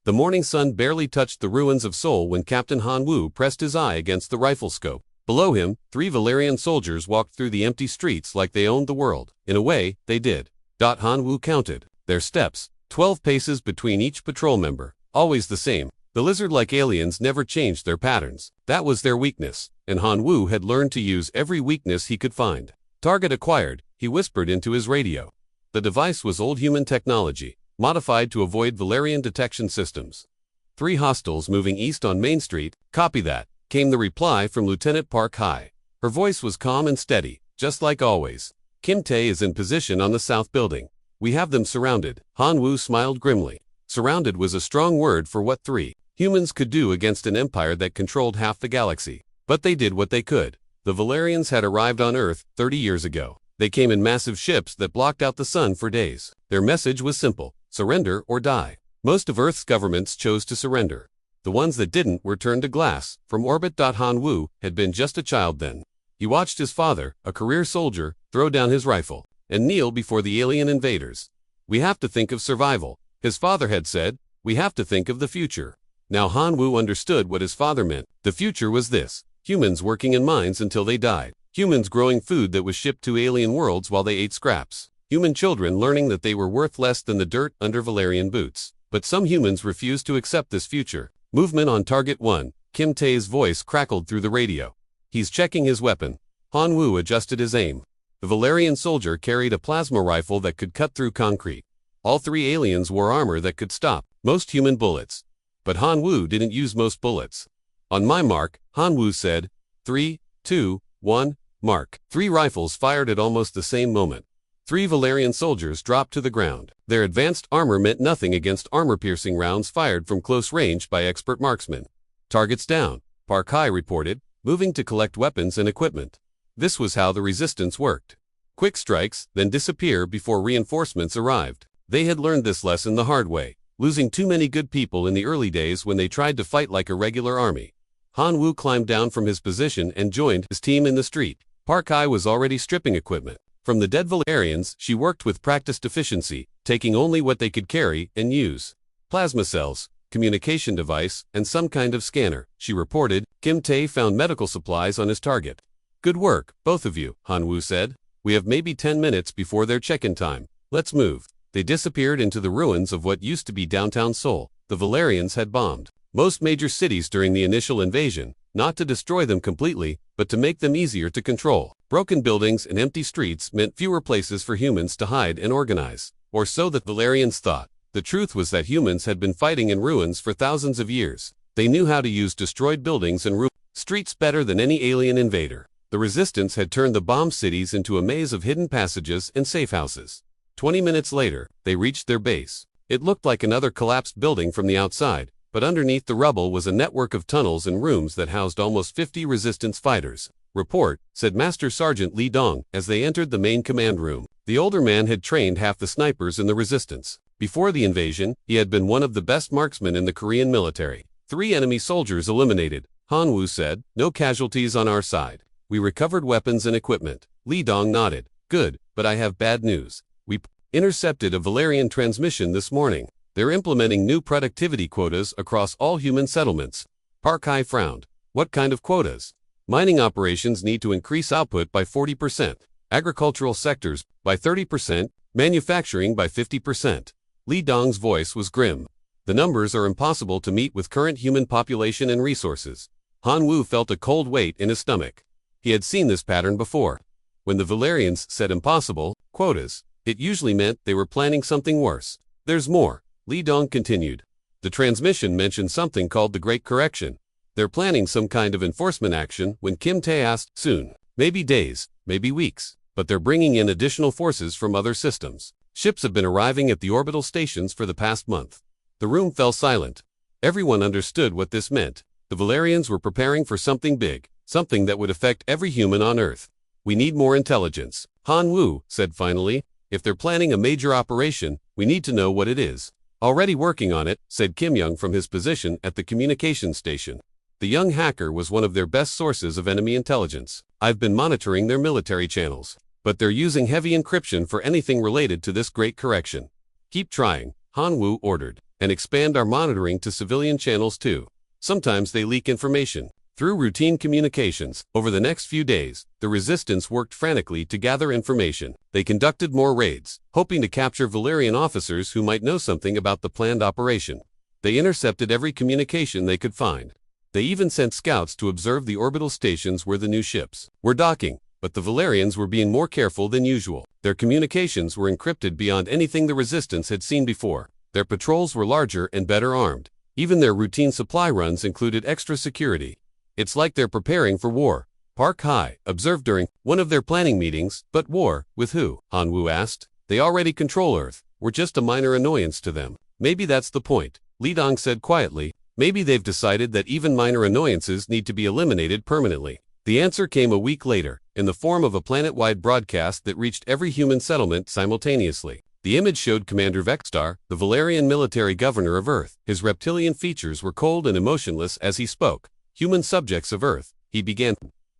The morning sun barely touched the ruins of Seoul when Captain Han Woo pressed his eye against the rifle scope. Below him, 3 Valerian soldiers walked through the empty streets like they owned the world. In a way, they did. Han Woo counted their steps, 12 paces between each patrol member, always the same. The lizard-like aliens never changed their patterns. That was their weakness, and Han Woo had learned to use every weakness he could find. Target acquired, he whispered into his radio. The device was old human technology, modified to avoid Valerian detection systems. 3 hostiles moving east on Main Street, copy that, came the reply from Lieutenant Park Hye. Her voice was calm and steady, just like always. Kim Tae is in position on the south building. We have them surrounded. Han Woo smiled grimly. Surrounded was a strong word for what 3 humans could do against an empire that controlled half the galaxy. But they did what they could. The Valerians had arrived on Earth 30 years ago. They came in massive ships that blocked out the sun for days. Their message was simple: surrender or die. Most of Earth's governments chose to surrender. The ones that didn't were turned to glass. From orbit. Han Woo had been just a child then. He watched his father, a career soldier, throw down his rifle and kneel before the alien invaders. We have to think of survival, his father had said. We have to think of the future. Now Han Woo understood what his father meant. The future was this: humans working in mines until they died. Humans growing food that was shipped to alien worlds while they ate scraps. Human children learning that they were worth less than the dirt under Valerian boots. But some humans refused to accept this future. Movement on Target 1, Kim Tae's voice crackled through the radio. He's checking his weapon. Han Woo adjusted his aim. The Valerian soldier carried a plasma rifle that could cut through concrete. All 3 aliens wore armor that could stop most human bullets. But Han Woo didn't use most bullets. On my mark, Han Woo said. 3, 2, 1, mark. 3 rifles fired at almost the same moment. 3 Valerian soldiers dropped to the ground. Their advanced armor meant nothing against armor-piercing rounds fired from close range by expert marksmen. Targets down, Park Hye reported, moving to collect weapons and equipment. This was how the resistance worked. Quick strikes, then disappear before reinforcements arrived. They had learned this lesson the hard way, losing too many good people in the early days when they tried to fight like a regular army. Han Woo climbed down from his position and joined his team in the street. Park Hye was already stripping equipment. From the dead Valerians, she worked with practiced efficiency, taking only what they could carry and use. Plasma cells, communication device, and some kind of scanner, she reported. Kim Tae found medical supplies on his target. Good work, both of you, Han Woo said. We have maybe 10 minutes before their check-in time. Let's move. They disappeared into the ruins of what used to be downtown Seoul. The Valerians had bombed most major cities during the initial invasion, not to destroy them completely, but to make them easier to control. Broken buildings and empty streets meant fewer places for humans to hide and organize, or so the Valerians thought. The truth was that humans had been fighting in ruins for thousands of years. They knew how to use destroyed buildings and streets better than any alien invader. The resistance had turned the bombed cities into a maze of hidden passages and safe houses. 20 minutes later, they reached their base. It looked like another collapsed building from the outside, but underneath the rubble was a network of tunnels and rooms that housed almost 50 resistance fighters. Report, said Master Sergeant Lee Dong as they entered the main command room. The older man had trained half the snipers in the resistance. Before the invasion, he had been one of the best marksmen in the Korean military. 3 enemy soldiers eliminated, Han Woo said. No casualties on our side. We recovered weapons and equipment. Lee Dong nodded. Good, but I have bad news. We intercepted a Valerian transmission this morning. They're implementing new productivity quotas across all human settlements. Park Hye frowned. What kind of quotas? Mining operations need to increase output by 40%. Agricultural sectors by 30%. Manufacturing by 50%. Lee Dong's voice was grim. The numbers are impossible to meet with current human population and resources. Han Woo felt a cold weight in his stomach. He had seen this pattern before. When the Valerians said impossible quotas, it usually meant they were planning something worse. There's more, Lee Dong continued. The transmission mentioned something called the Great Correction. They're planning some kind of enforcement action when Kim Tae asked. Soon. Maybe days, maybe weeks. But they're bringing in additional forces from other systems. Ships have been arriving at the orbital stations for the past month. The room fell silent. Everyone understood what this meant. The Valerians were preparing for something big, something that would affect every human on Earth. We need more intelligence, Han Woo said finally. If they're planning a major operation, we need to know what it is. Already working on it, said Kim Young from his position at the communications station. The young hacker was one of their best sources of enemy intelligence. I've been monitoring their military channels, but they're using heavy encryption for anything related to this great correction. Keep trying, Han Woo ordered. and expand our monitoring to civilian channels too. Sometimes they leak information. Through routine communications, over the next few days, the resistance worked frantically to gather information. They conducted more raids, hoping to capture Valerian officers who might know something about the planned operation. They intercepted every communication they could find. They even sent scouts to observe the orbital stations where the new ships were docking, but the Valerians were being more careful than usual. Their communications were encrypted beyond anything the resistance had seen before. Their patrols were larger and better armed. Even their routine supply runs included extra security. It's like they're preparing for war, Park Hai observed during one of their planning meetings. But war, with who? Han Wu asked. They already control Earth. We're just a minor annoyance to them. Maybe that's the point, Li Dong said quietly. Maybe they've decided that even minor annoyances need to be eliminated permanently. The answer came a week later, in the form of a planet-wide broadcast that reached every human settlement simultaneously. The image showed Commander Vextar, the Valerian military governor of Earth. His reptilian features were cold and emotionless as he spoke. Human subjects of Earth, he began.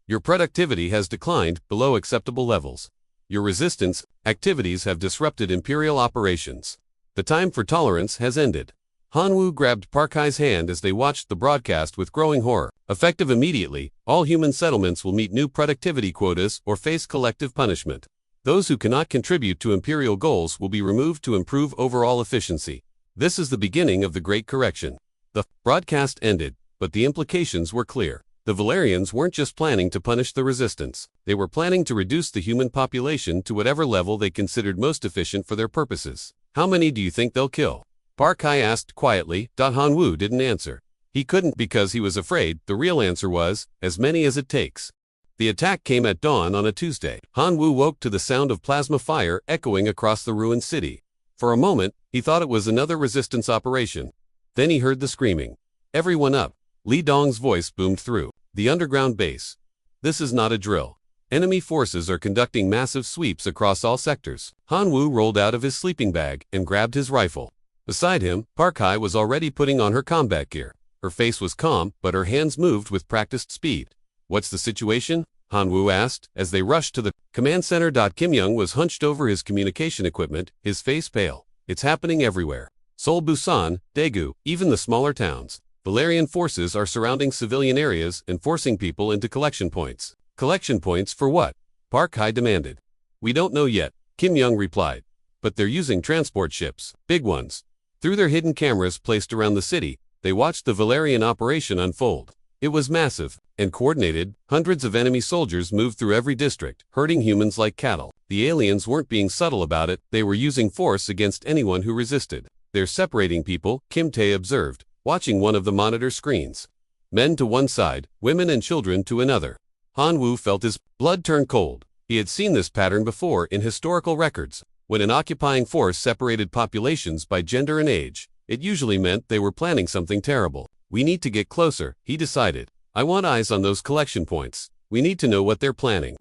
Your productivity has declined below acceptable levels. Your resistance activities have disrupted Imperial operations. The time for tolerance has ended. Han Wu grabbed Park Hai's hand as they watched the broadcast with growing horror. Effective immediately, all human settlements will meet new productivity quotas or face collective punishment. Those who cannot contribute to Imperial goals will be removed to improve overall efficiency. This is the beginning of the Great Correction. The broadcast ended, but the implications were clear. The Valerians weren't just planning to punish the resistance. They were planning to reduce the human population to whatever level they considered most efficient for their purposes. How many do you think they'll kill? Park Hai asked quietly. Han Wu didn't answer. He couldn't because he was afraid. The real answer was, as many as it takes. The attack came at dawn on a Tuesday. Han Wu woke to the sound of plasma fire echoing across the ruined city. For a moment, he thought it was another resistance operation. Then he heard the screaming. Everyone up. Li Dong's voice boomed through the underground base. This is not a drill. Enemy forces are conducting massive sweeps across all sectors. Han Wu rolled out of his sleeping bag and grabbed his rifle. Beside him, Park Hai was already putting on her combat gear. Her face was calm, but her hands moved with practiced speed. What's the situation? Han Wu asked, as they rushed to the command center. Kim Young was hunched over his communication equipment, his face pale. It's happening everywhere. Seoul, Busan, Daegu, even the smaller towns. Valerian forces are surrounding civilian areas and forcing people into collection points. Collection points for what? Park Hai demanded. We don't know yet, Kim Young replied. But they're using transport ships, big ones. Through their hidden cameras placed around the city, they watched the Valerian operation unfold. It was massive and coordinated. Hundreds of enemy soldiers moved through every district, herding humans like cattle. The aliens weren't being subtle about it. They were using force against anyone who resisted. They're separating people, Kim Tae observed, watching one of the monitor screens. Men to one side, women and children to another. Han Wu felt his blood turn cold. He had seen this pattern before in historical records. When an occupying force separated populations by gender and age, it usually meant they were planning something terrible. We need to get closer, he decided. I want eyes on those collection points. We need to know what they're planning.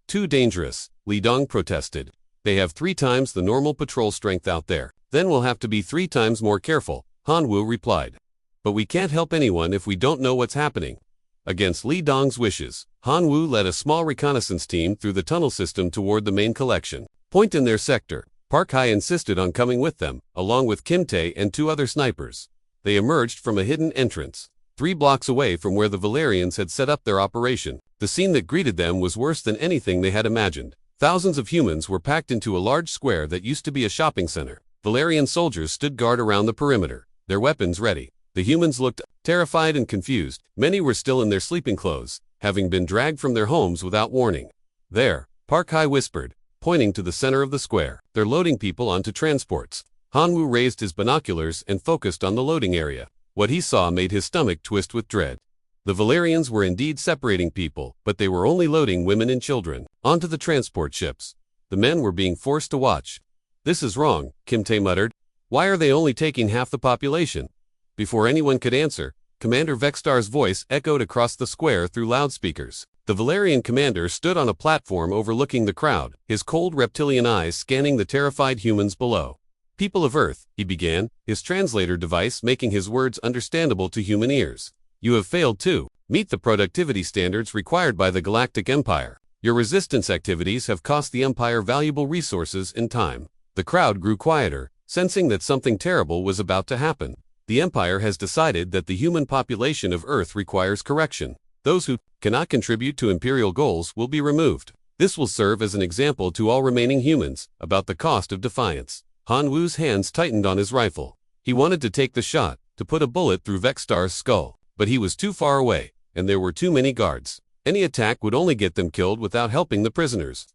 Too dangerous, Li Dong protested. They have 3 times the normal patrol strength out there. Then we'll have to be 3 times more careful, Han Wu replied. But we can't help anyone if we don't know what's happening. Against Li Dong's wishes, Han Wu led a small reconnaissance team through the tunnel system toward the main collection point in their sector. Park Hai insisted on coming with them, along with Kim Tae and 2 other snipers. They emerged from a hidden entrance, 3 blocks away from where the Valerians had set up their operation. The scene that greeted them was worse than anything they had imagined. Thousands of humans were packed into a large square that used to be a shopping center. Valerian soldiers stood guard around the perimeter, their weapons ready. The humans looked terrified and confused. Many were still in their sleeping clothes, having been dragged from their homes without warning. There, Park Hai whispered, pointing to the center of the square. They're loading people onto transports. Han Wu raised his binoculars and focused on the loading area. What he saw made his stomach twist with dread. The Valerians were indeed separating people, but they were only loading women and children onto the transport ships. The men were being forced to watch. This is wrong, Kim Tae muttered. Why are they only taking half the population? Before anyone could answer, Commander Vextar's voice echoed across the square through loudspeakers. The Valerian commander stood on a platform overlooking the crowd, his cold reptilian eyes scanning the terrified humans below. People of Earth, he began, his translator device making his words understandable to human ears. You have failed to meet the productivity standards required by the Galactic Empire. Your resistance activities have cost the Empire valuable resources and time. The crowd grew quieter, sensing that something terrible was about to happen. The Empire has decided that the human population of Earth requires correction. Those who cannot contribute to Imperial goals will be removed. This will serve as an example to all remaining humans about the cost of defiance. Han Wu's hands tightened on his rifle. He wanted to take the shot, to put a bullet through Vexstar's skull, but he was too far away, and there were too many guards. Any attack would only get them killed without helping the prisoners.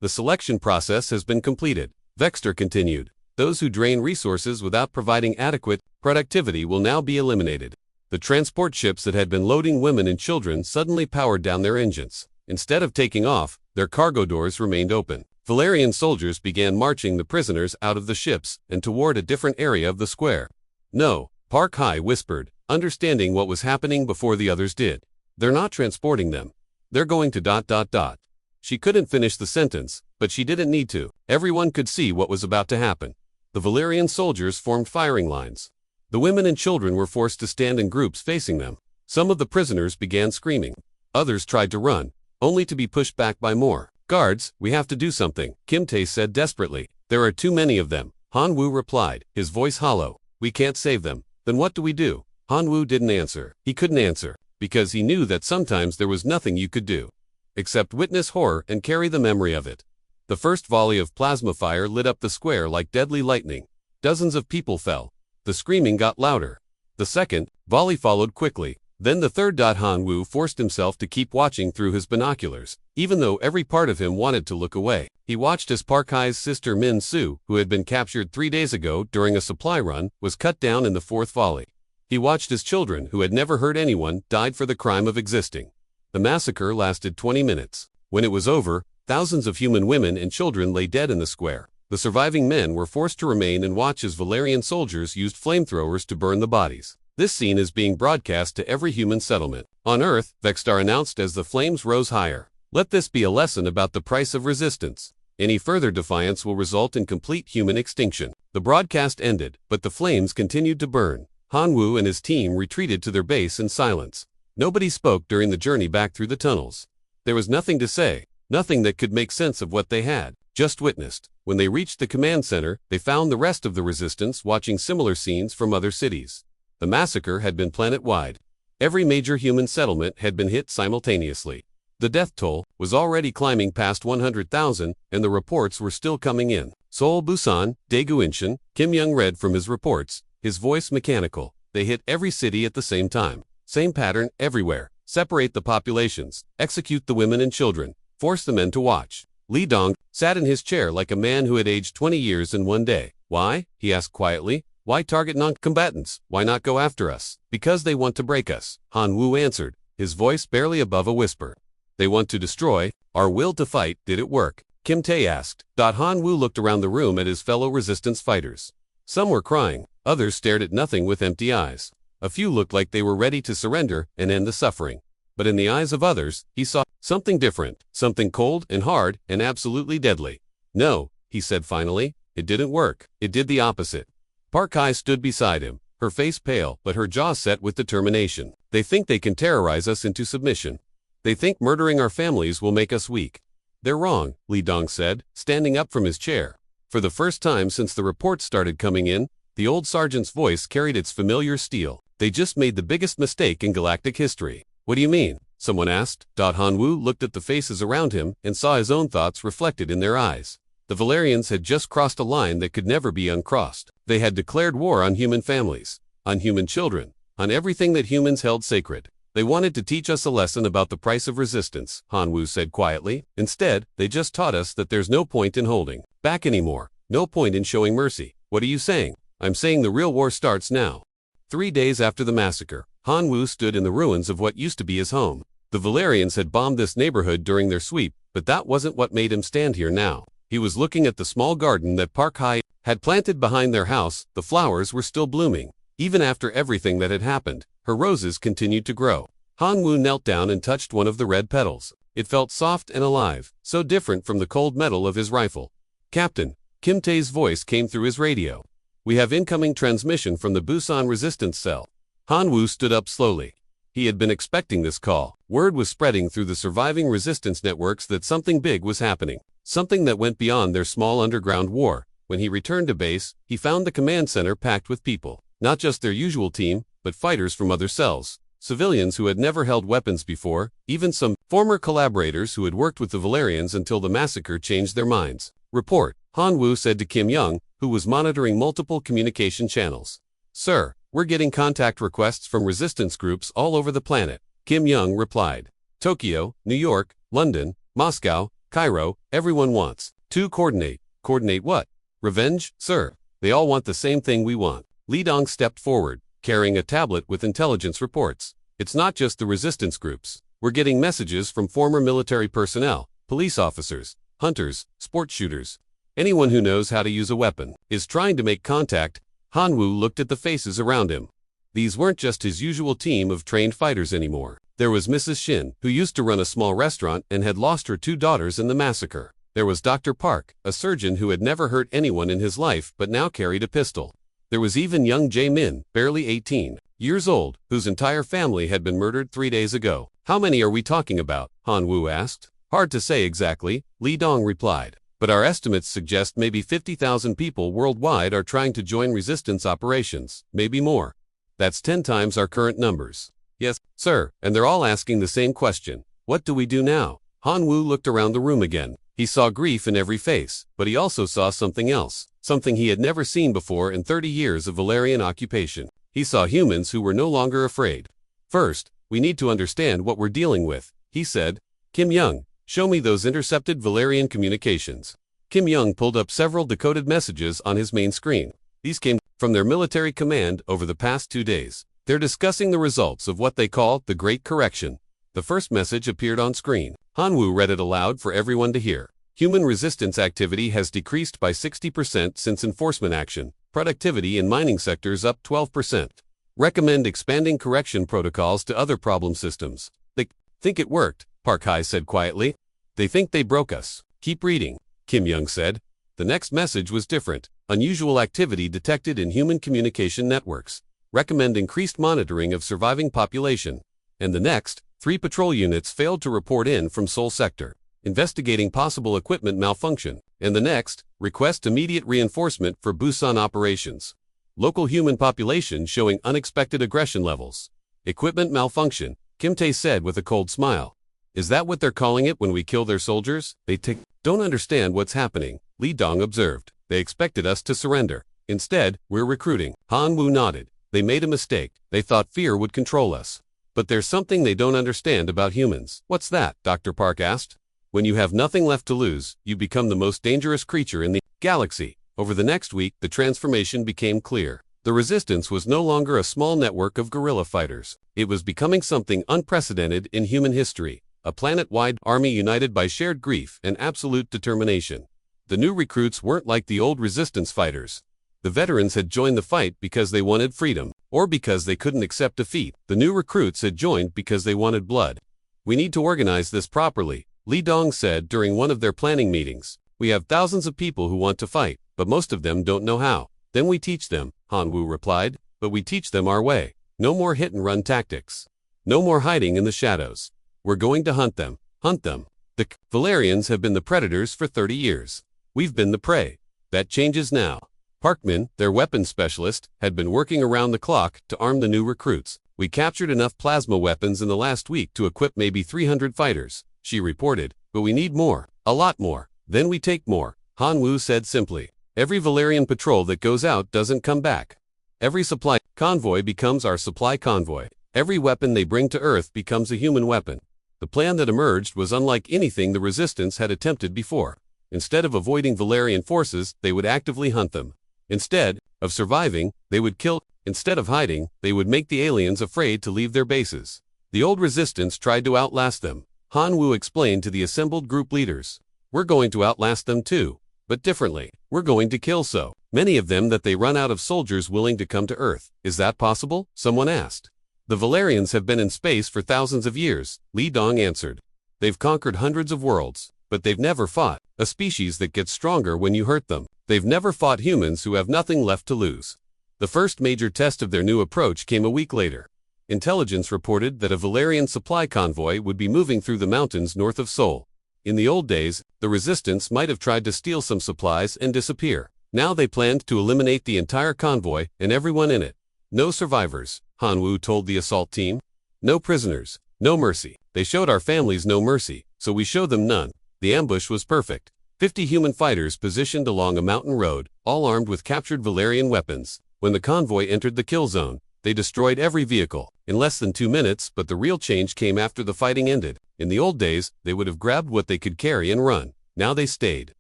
The selection process has been completed. Vexstar continued. Those who drain resources without providing adequate productivity will now be eliminated. The transport ships that had been loading women and children suddenly powered down their engines. Instead of taking off, their cargo doors remained open. Valerian soldiers began marching the prisoners out of the ships and toward a different area of the square. No, Park Hai whispered, understanding what was happening before the others did. They're not transporting them. They're going to ... She couldn't finish the sentence, but she didn't need to. Everyone could see what was about to happen. The Valerian soldiers formed firing lines. The women and children were forced to stand in groups facing them. Some of the prisoners began screaming. Others tried to run, only to be pushed back by more. Guards, we have to do something, Kim Tae said desperately. There are too many of them. Han Wu replied, his voice hollow. We can't save them. Then what do we do? Han Wu didn't answer. He couldn't answer, because he knew that sometimes there was nothing you could do, except witness horror and carry the memory of it. The first volley of plasma fire lit up the square like deadly lightning. Dozens of people fell. The screaming got louder. The second volley followed quickly. Then the third. Han Wu forced himself to keep watching through his binoculars, even though every part of him wanted to look away. He watched as Park Hai's sister Min Su, who had been captured 3 days ago during a supply run, was cut down in the fourth volley. He watched his children, who had never hurt anyone, died for the crime of existing. The massacre lasted 20 minutes. When it was over, thousands of human women and children lay dead in the square. The surviving men were forced to remain and watch as Valerian soldiers used flamethrowers to burn the bodies. This scene is being broadcast to every human settlement. On Earth, Vexstar announced as the flames rose higher. Let this be a lesson about the price of resistance. Any further defiance will result in complete human extinction. The broadcast ended, but the flames continued to burn. Han Wu and his team retreated to their base in silence. Nobody spoke during the journey back through the tunnels. There was nothing to say, nothing that could make sense of what they had just witnessed. When they reached the command center, they found the rest of the resistance watching similar scenes from other cities. The massacre had been planet-wide. Every major human settlement had been hit simultaneously. The death toll was already climbing past 100,000, and the reports were still coming in. Seoul, Busan, Daegu, Incheon, Kim Young read from his reports, his voice mechanical. They hit every city at the same time. Same pattern everywhere. Separate the populations. Execute the women and children. Force the men to watch. Li Dong sat in his chair like a man who had aged 20 years in one day. Why? He asked quietly. Why target non-combatants? Why not go after us? Because they want to break us, Han Wu answered, his voice barely above a whisper. They want to destroy our will to fight. Did it work? Kim Tae asked. Han Wu looked around the room at his fellow resistance fighters. Some were crying, others stared at nothing with empty eyes. A few looked like they were ready to surrender and end the suffering. But in the eyes of others, he saw something different, something cold and hard and absolutely deadly. No, he said finally, it didn't work. It did the opposite. Park Hai stood beside him, her face pale but her jaw set with determination. They think they can terrorize us into submission. They think murdering our families will make us weak. They're wrong, Li Dong said, standing up from his chair. For the first time since the reports started coming in, the old sergeant's voice carried its familiar steel. They just made the biggest mistake in galactic history. What do you mean? Someone asked. Han Wu looked at the faces around him and saw his own thoughts reflected in their eyes. The Valerians had just crossed a line that could never be uncrossed. They had declared war on human families, on human children, on everything that humans held sacred. They wanted to teach us a lesson about the price of resistance, Han Wu said quietly. Instead, they just taught us that there's no point in holding back anymore, no point in showing mercy. What are you saying? I'm saying the real war starts now. 3 days after the massacre, Han Wu stood in the ruins of what used to be his home. The Valerians had bombed this neighborhood during their sweep, but that wasn't what made him stand here now. He was looking at the small garden that Park Hai had planted behind their house. The flowers were still blooming. Even after everything that had happened, her roses continued to grow. Han Wu knelt down and touched one of the red petals. It felt soft and alive, so different from the cold metal of his rifle. Captain, Kim Tae's voice came through his radio. We have incoming transmission from the Busan resistance cell. Han Wu stood up slowly. He had been expecting this call. Word was spreading through the surviving resistance networks that something big was happening. Something that went beyond their small underground war. When he returned to base, he found the command center packed with people. Not just their usual team, but fighters from other cells. Civilians who had never held weapons before, even some former collaborators who had worked with the Valerians until the massacre changed their minds. Report, Han Wu said to Kim Young, who was monitoring multiple communication channels. Sir, we're getting contact requests from resistance groups all over the planet. Kim Young replied. Tokyo, New York, London, Moscow, Cairo, everyone wants to coordinate. Coordinate what? Revenge, sir. They all want the same thing we want. Li Dong stepped forward, carrying a tablet with intelligence reports. It's not just the resistance groups. We're getting messages from former military personnel, police officers, hunters, sport shooters. Anyone who knows how to use a weapon is trying to make contact. Han Wu looked at the faces around him. These weren't just his usual team of trained fighters anymore. There was Mrs. Shin, who used to run a small restaurant and had lost her 2 daughters in the massacre. There was Dr. Park, a surgeon who had never hurt anyone in his life but now carried a pistol. There was even young Jae Min, barely 18 years old, whose entire family had been murdered 3 days ago. How many are we talking about? Han Wu asked. Hard to say exactly, Li Dong replied. But our estimates suggest maybe 50,000 people worldwide are trying to join resistance operations, maybe more. That's 10 times our current numbers. Yes, sir, and they're all asking the same question. What do we do now? Han Wu looked around the room again. He saw grief in every face, but he also saw something else, something he had never seen before in 30 years of Valerian occupation. He saw humans who were no longer afraid. First, we need to understand what we're dealing with, he said. Kim Young, show me those intercepted Valerian communications. Kim Young pulled up several decoded messages on his main screen. These came from their military command over the past 2 days. They're discussing the results of what they call the Great Correction. The first message appeared on screen. Han Wu read it aloud for everyone to hear. Human resistance activity has decreased by 60% since enforcement action. Productivity in mining sectors up 12%. Recommend expanding correction protocols to other problem systems. They think it worked, Park Hai said quietly. They think they broke us. Keep reading, Kim Young said. The next message was different. Unusual activity detected in human communication networks. Recommend increased monitoring of surviving population. And the next, 3 patrol units failed to report in from Seoul sector. Investigating possible equipment malfunction. And the next, request immediate reinforcement for Busan operations. Local human population showing unexpected aggression levels. Equipment malfunction, Kim Tae said with a cold smile. Is that what they're calling it when we kill their soldiers? They don't understand what's happening, Li Dong observed. They expected us to surrender. Instead, we're recruiting. Han Wu nodded. They made a mistake. They thought fear would control us. But there's something they don't understand about humans. What's that? Dr. Park asked. When you have nothing left to lose, you become the most dangerous creature in the galaxy. Over the next week, the transformation became clear. The resistance was no longer a small network of guerrilla fighters. It was becoming something unprecedented in human history. A planet-wide army united by shared grief and absolute determination. The new recruits weren't like the old resistance fighters. The veterans had joined the fight because they wanted freedom, or because they couldn't accept defeat. The new recruits had joined because they wanted blood. We need to organize this properly, Li Dong said during one of their planning meetings. We have thousands of people who want to fight, but most of them don't know how. Then we teach them, Han Wu replied, but we teach them our way. No more hit-and-run tactics. No more hiding in the shadows. We're going to hunt them. Hunt them. The Valerians have been the predators for 30 years. We've been the prey. That changes now. Parkman, their weapons specialist, had been working around the clock to arm the new recruits. We captured enough plasma weapons in the last week to equip maybe 300 fighters, she reported, but we need more. A lot more. Then we take more, Han Wu said simply. Every Valerian patrol that goes out doesn't come back. Every supply convoy becomes our supply convoy. Every weapon they bring to Earth becomes a human weapon. The plan that emerged was unlike anything the Resistance had attempted before. Instead of avoiding Valerian forces, they would actively hunt them. Instead of surviving, they would kill. Instead of hiding, they would make the aliens afraid to leave their bases. The old Resistance tried to outlast them. Han Wu explained to the assembled group leaders. We're going to outlast them too, but differently. We're going to kill so many of them that they run out of soldiers willing to come to Earth. Is that possible? Someone asked. The Valerians have been in space for thousands of years, Li Dong answered. They've conquered hundreds of worlds, but they've never fought a species that gets stronger when you hurt them. They've never fought humans who have nothing left to lose. The first major test of their new approach came a week later. Intelligence reported that a Valerian supply convoy would be moving through the mountains north of Seoul. In the old days, the Resistance might have tried to steal some supplies and disappear. Now they planned to eliminate the entire convoy and everyone in it. No survivors, Han Wu told the assault team. No prisoners, no mercy. They showed our families no mercy, so we showed them none. The ambush was perfect. 50 human fighters positioned along a mountain road, all armed with captured Valerian weapons. When the convoy entered the kill zone, they destroyed every vehicle in less than 2 minutes, but the real change came after the fighting ended. In the old days, they would have grabbed what they could carry and run. Now they stayed.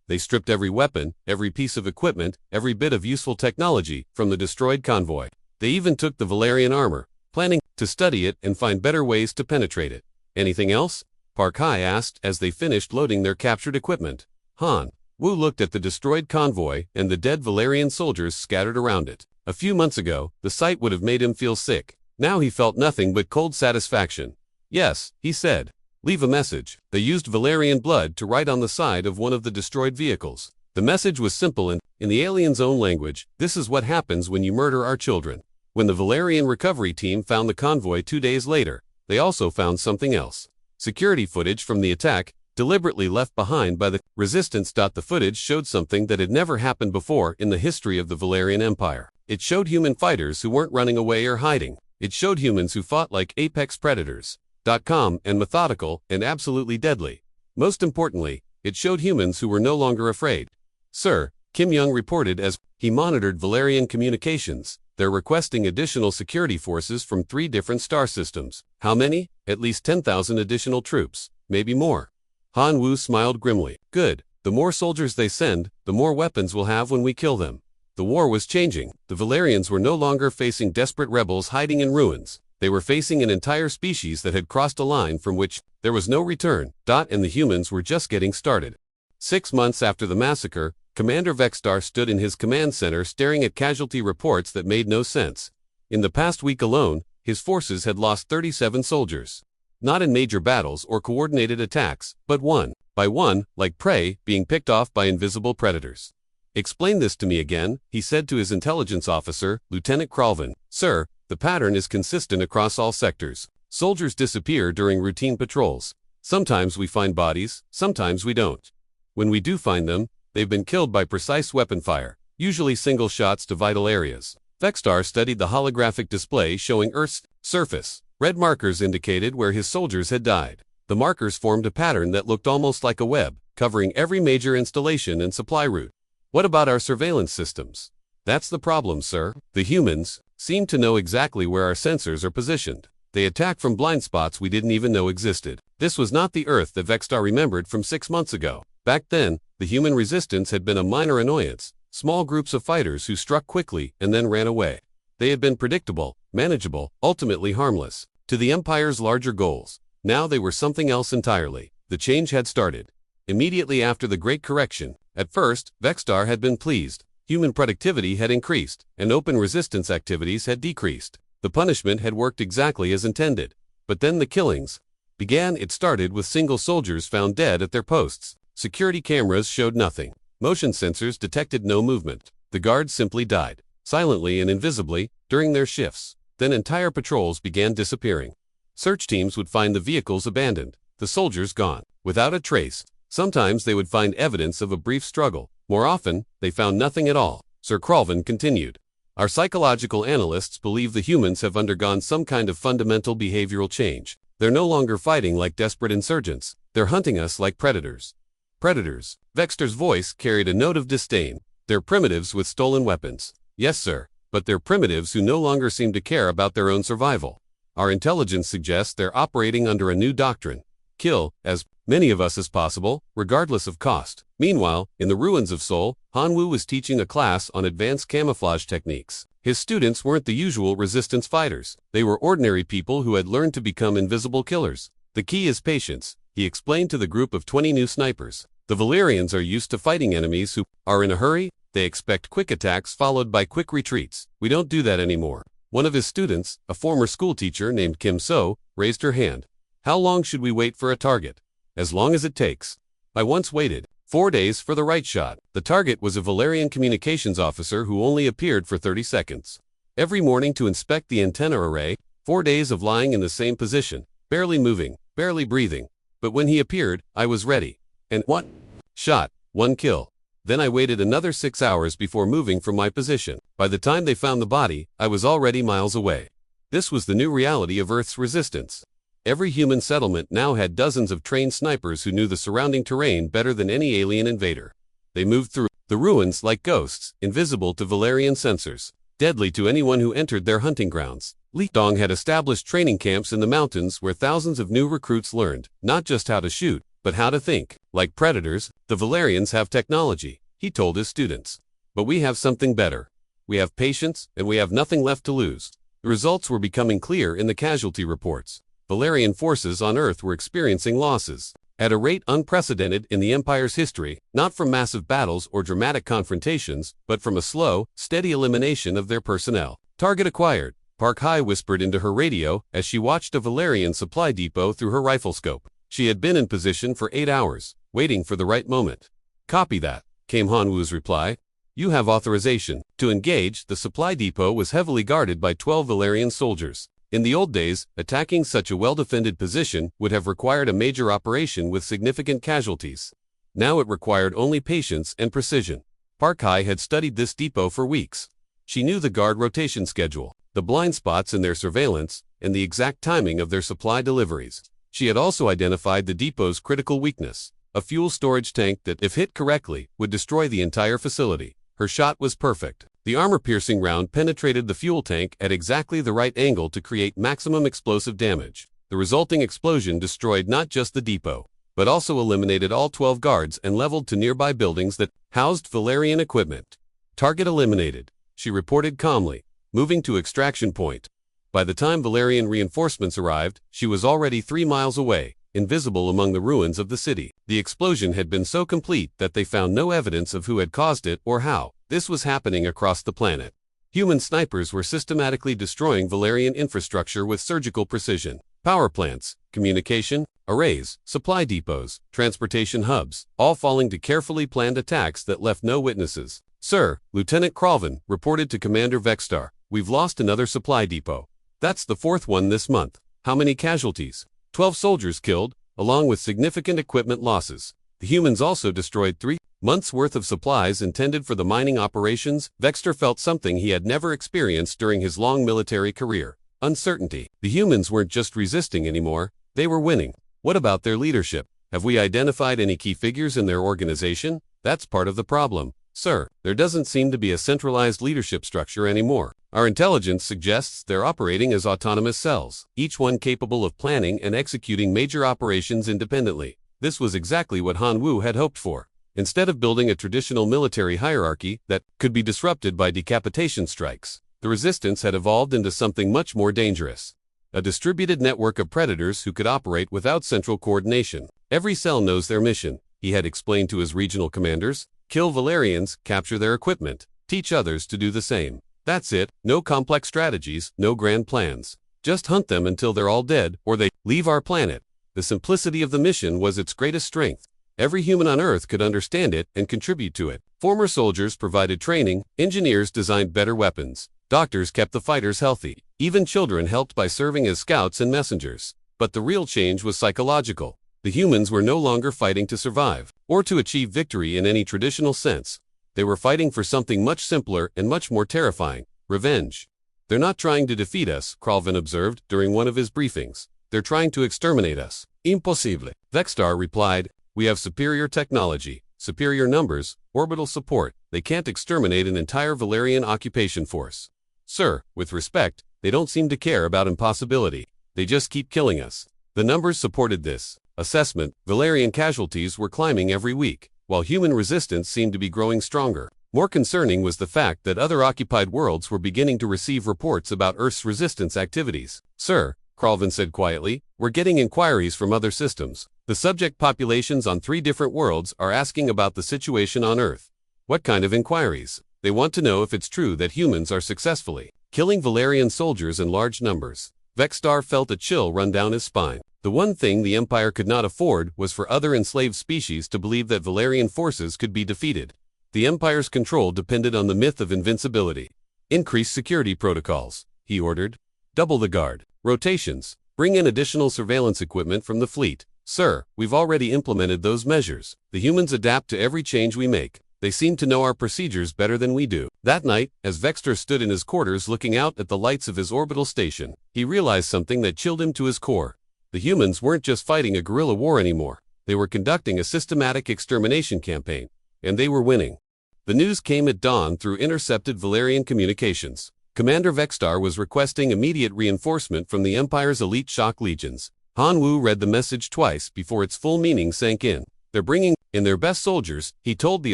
They stripped every weapon, every piece of equipment, every bit of useful technology from the destroyed convoy. They even took the Valerian armor, planning to study it and find better ways to penetrate it. Anything else? Park Hai asked as they finished loading their captured equipment. Han Wu looked at the destroyed convoy and the dead Valerian soldiers scattered around it. A few months ago, the sight would have made him feel sick. Now he felt nothing but cold satisfaction. Yes, he said. Leave a message. They used Valerian blood to write on the side of one of the destroyed vehicles. The message was simple and, in the alien's own language, this is what happens when you murder our children. When the Valerian recovery team found the convoy 2 days later, they also found something else. Security footage from the attack, deliberately left behind by the resistance. The footage showed something that had never happened before in the history of the Valerian Empire. It showed human fighters who weren't running away or hiding. It showed humans who fought like apex predators. Calm and methodical and absolutely deadly. Most importantly, it showed humans who were no longer afraid. Sir, Kim Young reported as he monitored Valerian communications. They're requesting additional security forces from 3 different star systems. How many? At least 10,000 additional troops, maybe more. Han Wu smiled grimly. Good. The more soldiers they send, the more weapons we'll have when we kill them. The war was changing. The Valerians were no longer facing desperate rebels hiding in ruins. They were facing an entire species that had crossed a line from which there was no return. And the humans were just getting started. 6 months after the massacre, Commander Vexstar stood in his command center staring at casualty reports that made no sense. In the past week alone, his forces had lost 37 soldiers. Not in major battles or coordinated attacks, but one by one, like prey being picked off by invisible predators. Explain this to me again, he said to his intelligence officer, Lieutenant Kralvin. Sir, the pattern is consistent across all sectors. Soldiers disappear during routine patrols. Sometimes we find bodies, sometimes we don't. When we do find them, they've been killed by precise weapon fire, usually single shots to vital areas. Vexstar studied the holographic display showing Earth's surface. Red markers indicated where his soldiers had died. The markers formed a pattern that looked almost like a web, covering every major installation and supply route. What about our surveillance systems? That's the problem, sir. The humans seem to know exactly where our sensors are positioned. They attack from blind spots we didn't even know existed. This was not the Earth that Vexstar remembered from 6 months ago. Back then, the human resistance had been a minor annoyance, small groups of fighters who struck quickly and then ran away. They had been predictable, manageable, ultimately harmless to the Empire's larger goals. Now they were something else entirely. The change had started immediately after the Great Correction. At first, Vexstar had been pleased. Human productivity had increased, and open resistance activities had decreased. The punishment had worked exactly as intended. But then the killings began. It started with single soldiers found dead at their posts. Security cameras showed nothing. Motion sensors detected no movement. The guards simply died, silently and invisibly, during their shifts. Then entire patrols began disappearing. Search teams would find the vehicles abandoned, the soldiers gone, without a trace. Sometimes they would find evidence of a brief struggle. More often, they found nothing at all. Sir Kralvin continued. Our psychological analysts believe the humans have undergone some kind of fundamental behavioral change. They're no longer fighting like desperate insurgents. They're hunting us like predators. Predators. Vexstar's voice carried a note of disdain. They're primitives with stolen weapons. Yes, sir, but they're primitives who no longer seem to care about their own survival. Our intelligence suggests they're operating under a new doctrine. Kill as many of us as possible, regardless of cost. Meanwhile, in the ruins of Seoul, Han Wu was teaching a class on advanced camouflage techniques. His students weren't the usual resistance fighters. They were ordinary people who had learned to become invisible killers. The key is patience, he explained to the group of 20 new snipers. The Valerians are used to fighting enemies who are in a hurry. They expect quick attacks followed by quick retreats. We don't do that anymore. One of his students, a former schoolteacher named Kim So, raised her hand. How long should we wait for a target? As long as it takes. I once waited 4 days for the right shot. The target was a Valerian communications officer who only appeared for 30 seconds. Every morning to inspect the antenna array, 4 days of lying in the same position, barely moving, barely breathing. But when he appeared, I was ready. And one shot, one kill. Then I waited another 6 hours before moving from my position. By the time they found the body, I was already miles away. This was the new reality of Earth's resistance. Every human settlement now had dozens of trained snipers who knew the surrounding terrain better than any alien invader. They moved through the ruins like ghosts, invisible to Valerian sensors, deadly to anyone who entered their hunting grounds. Li Dong had established training camps in the mountains where thousands of new recruits learned, not just how to shoot, but how to think. Like predators, the Valerians have technology, he told his students. But we have something better. We have patience, and we have nothing left to lose. The results were becoming clear in the casualty reports. Valerian forces on Earth were experiencing losses at a rate unprecedented in the Empire's history, not from massive battles or dramatic confrontations, but from a slow, steady elimination of their personnel. Target acquired, Park Hai whispered into her radio as she watched a Valerian supply depot through her rifle scope. She had been in position for 8 hours, waiting for the right moment. Copy that, came Han Wu's reply. You have authorization to engage. The supply depot was heavily guarded by 12 Valerian soldiers. In the old days, attacking such a well-defended position would have required a major operation with significant casualties. Now it required only patience and precision. Park Hai had studied this depot for weeks. She knew the guard rotation schedule, the blind spots in their surveillance, and the exact timing of their supply deliveries. She had also identified the depot's critical weakness, a fuel storage tank that, if hit correctly, would destroy the entire facility. Her shot was perfect. The armor-piercing round penetrated the fuel tank at exactly the right angle to create maximum explosive damage. The resulting explosion destroyed not just the depot, but also eliminated all 12 guards and leveled to nearby buildings that housed Valerian equipment. Target eliminated, she reported calmly, moving to extraction point. By the time Valerian reinforcements arrived, she was already 3 miles away, invisible among the ruins of the city. The explosion had been so complete that they found no evidence of who had caused it or how. This was happening across the planet. Human snipers were systematically destroying Valerian infrastructure with surgical precision. Power plants, communication, arrays, supply depots, transportation hubs, all falling to carefully planned attacks that left no witnesses. Sir, Lieutenant Kralvin reported to Commander Vexstar, we've lost another supply depot. That's the 4th one this month. How many casualties? 12 soldiers killed, along with significant equipment losses. The humans also destroyed 3 months' worth of supplies intended for the mining operations. Vexter felt something he had never experienced during his long military career: uncertainty. The humans weren't just resisting anymore, they were winning. What about their leadership? Have we identified any key figures in their organization? That's part of the problem, sir. There doesn't seem to be a centralized leadership structure anymore. Our intelligence suggests they're operating as autonomous cells, each one capable of planning and executing major operations independently. This was exactly what Han Wu had hoped for. Instead of building a traditional military hierarchy that could be disrupted by decapitation strikes, the resistance had evolved into something much more dangerous. A distributed network of predators who could operate without central coordination. Every cell knows their mission, he had explained to his regional commanders. Kill Valerians, capture their equipment, teach others to do the same. That's it, no complex strategies, no grand plans. Just hunt them until they're all dead, or they leave our planet. The simplicity of the mission was its greatest strength. Every human on Earth could understand it and contribute to it. Former soldiers provided training, engineers designed better weapons, doctors kept the fighters healthy, even children helped by serving as scouts and messengers. But the real change was psychological. The humans were no longer fighting to survive, or to achieve victory in any traditional sense. They were fighting for something much simpler and much more terrifying: revenge. They're not trying to defeat us, Kralvin observed during one of his briefings. They're trying to exterminate us. Impossible. Vexstar replied, we have superior technology, superior numbers, orbital support. They can't exterminate an entire Valerian occupation force. Sir, with respect, they don't seem to care about impossibility. They just keep killing us. The numbers supported this assessment. Valerian casualties were climbing every week, while human resistance seemed to be growing stronger. More concerning was the fact that other occupied worlds were beginning to receive reports about Earth's resistance activities. Sir, Kralvin said quietly, we're getting inquiries from other systems. The subject populations on 3 different worlds are asking about the situation on Earth. What kind of inquiries? They want to know if it's true that humans are successfully killing Valerian soldiers in large numbers. Vexstar felt a chill run down his spine. The one thing the Empire could not afford was for other enslaved species to believe that Valerian forces could be defeated. The Empire's control depended on the myth of invincibility. Increase security protocols, he ordered. Double the guard. Rotations. Bring in additional surveillance equipment from the fleet. Sir, we've already implemented those measures. The humans adapt to every change we make. They seem to know our procedures better than we do. That night, as Vexter stood in his quarters looking out at the lights of his orbital station, he realized something that chilled him to his core. The humans weren't just fighting a guerrilla war anymore. They were conducting a systematic extermination campaign, and they were winning. The news came at dawn through intercepted Valerian communications. Commander Vextar was requesting immediate reinforcement from the Empire's elite shock legions. Han Wu read the message twice before its full meaning sank in. They're bringing in their best soldiers, he told the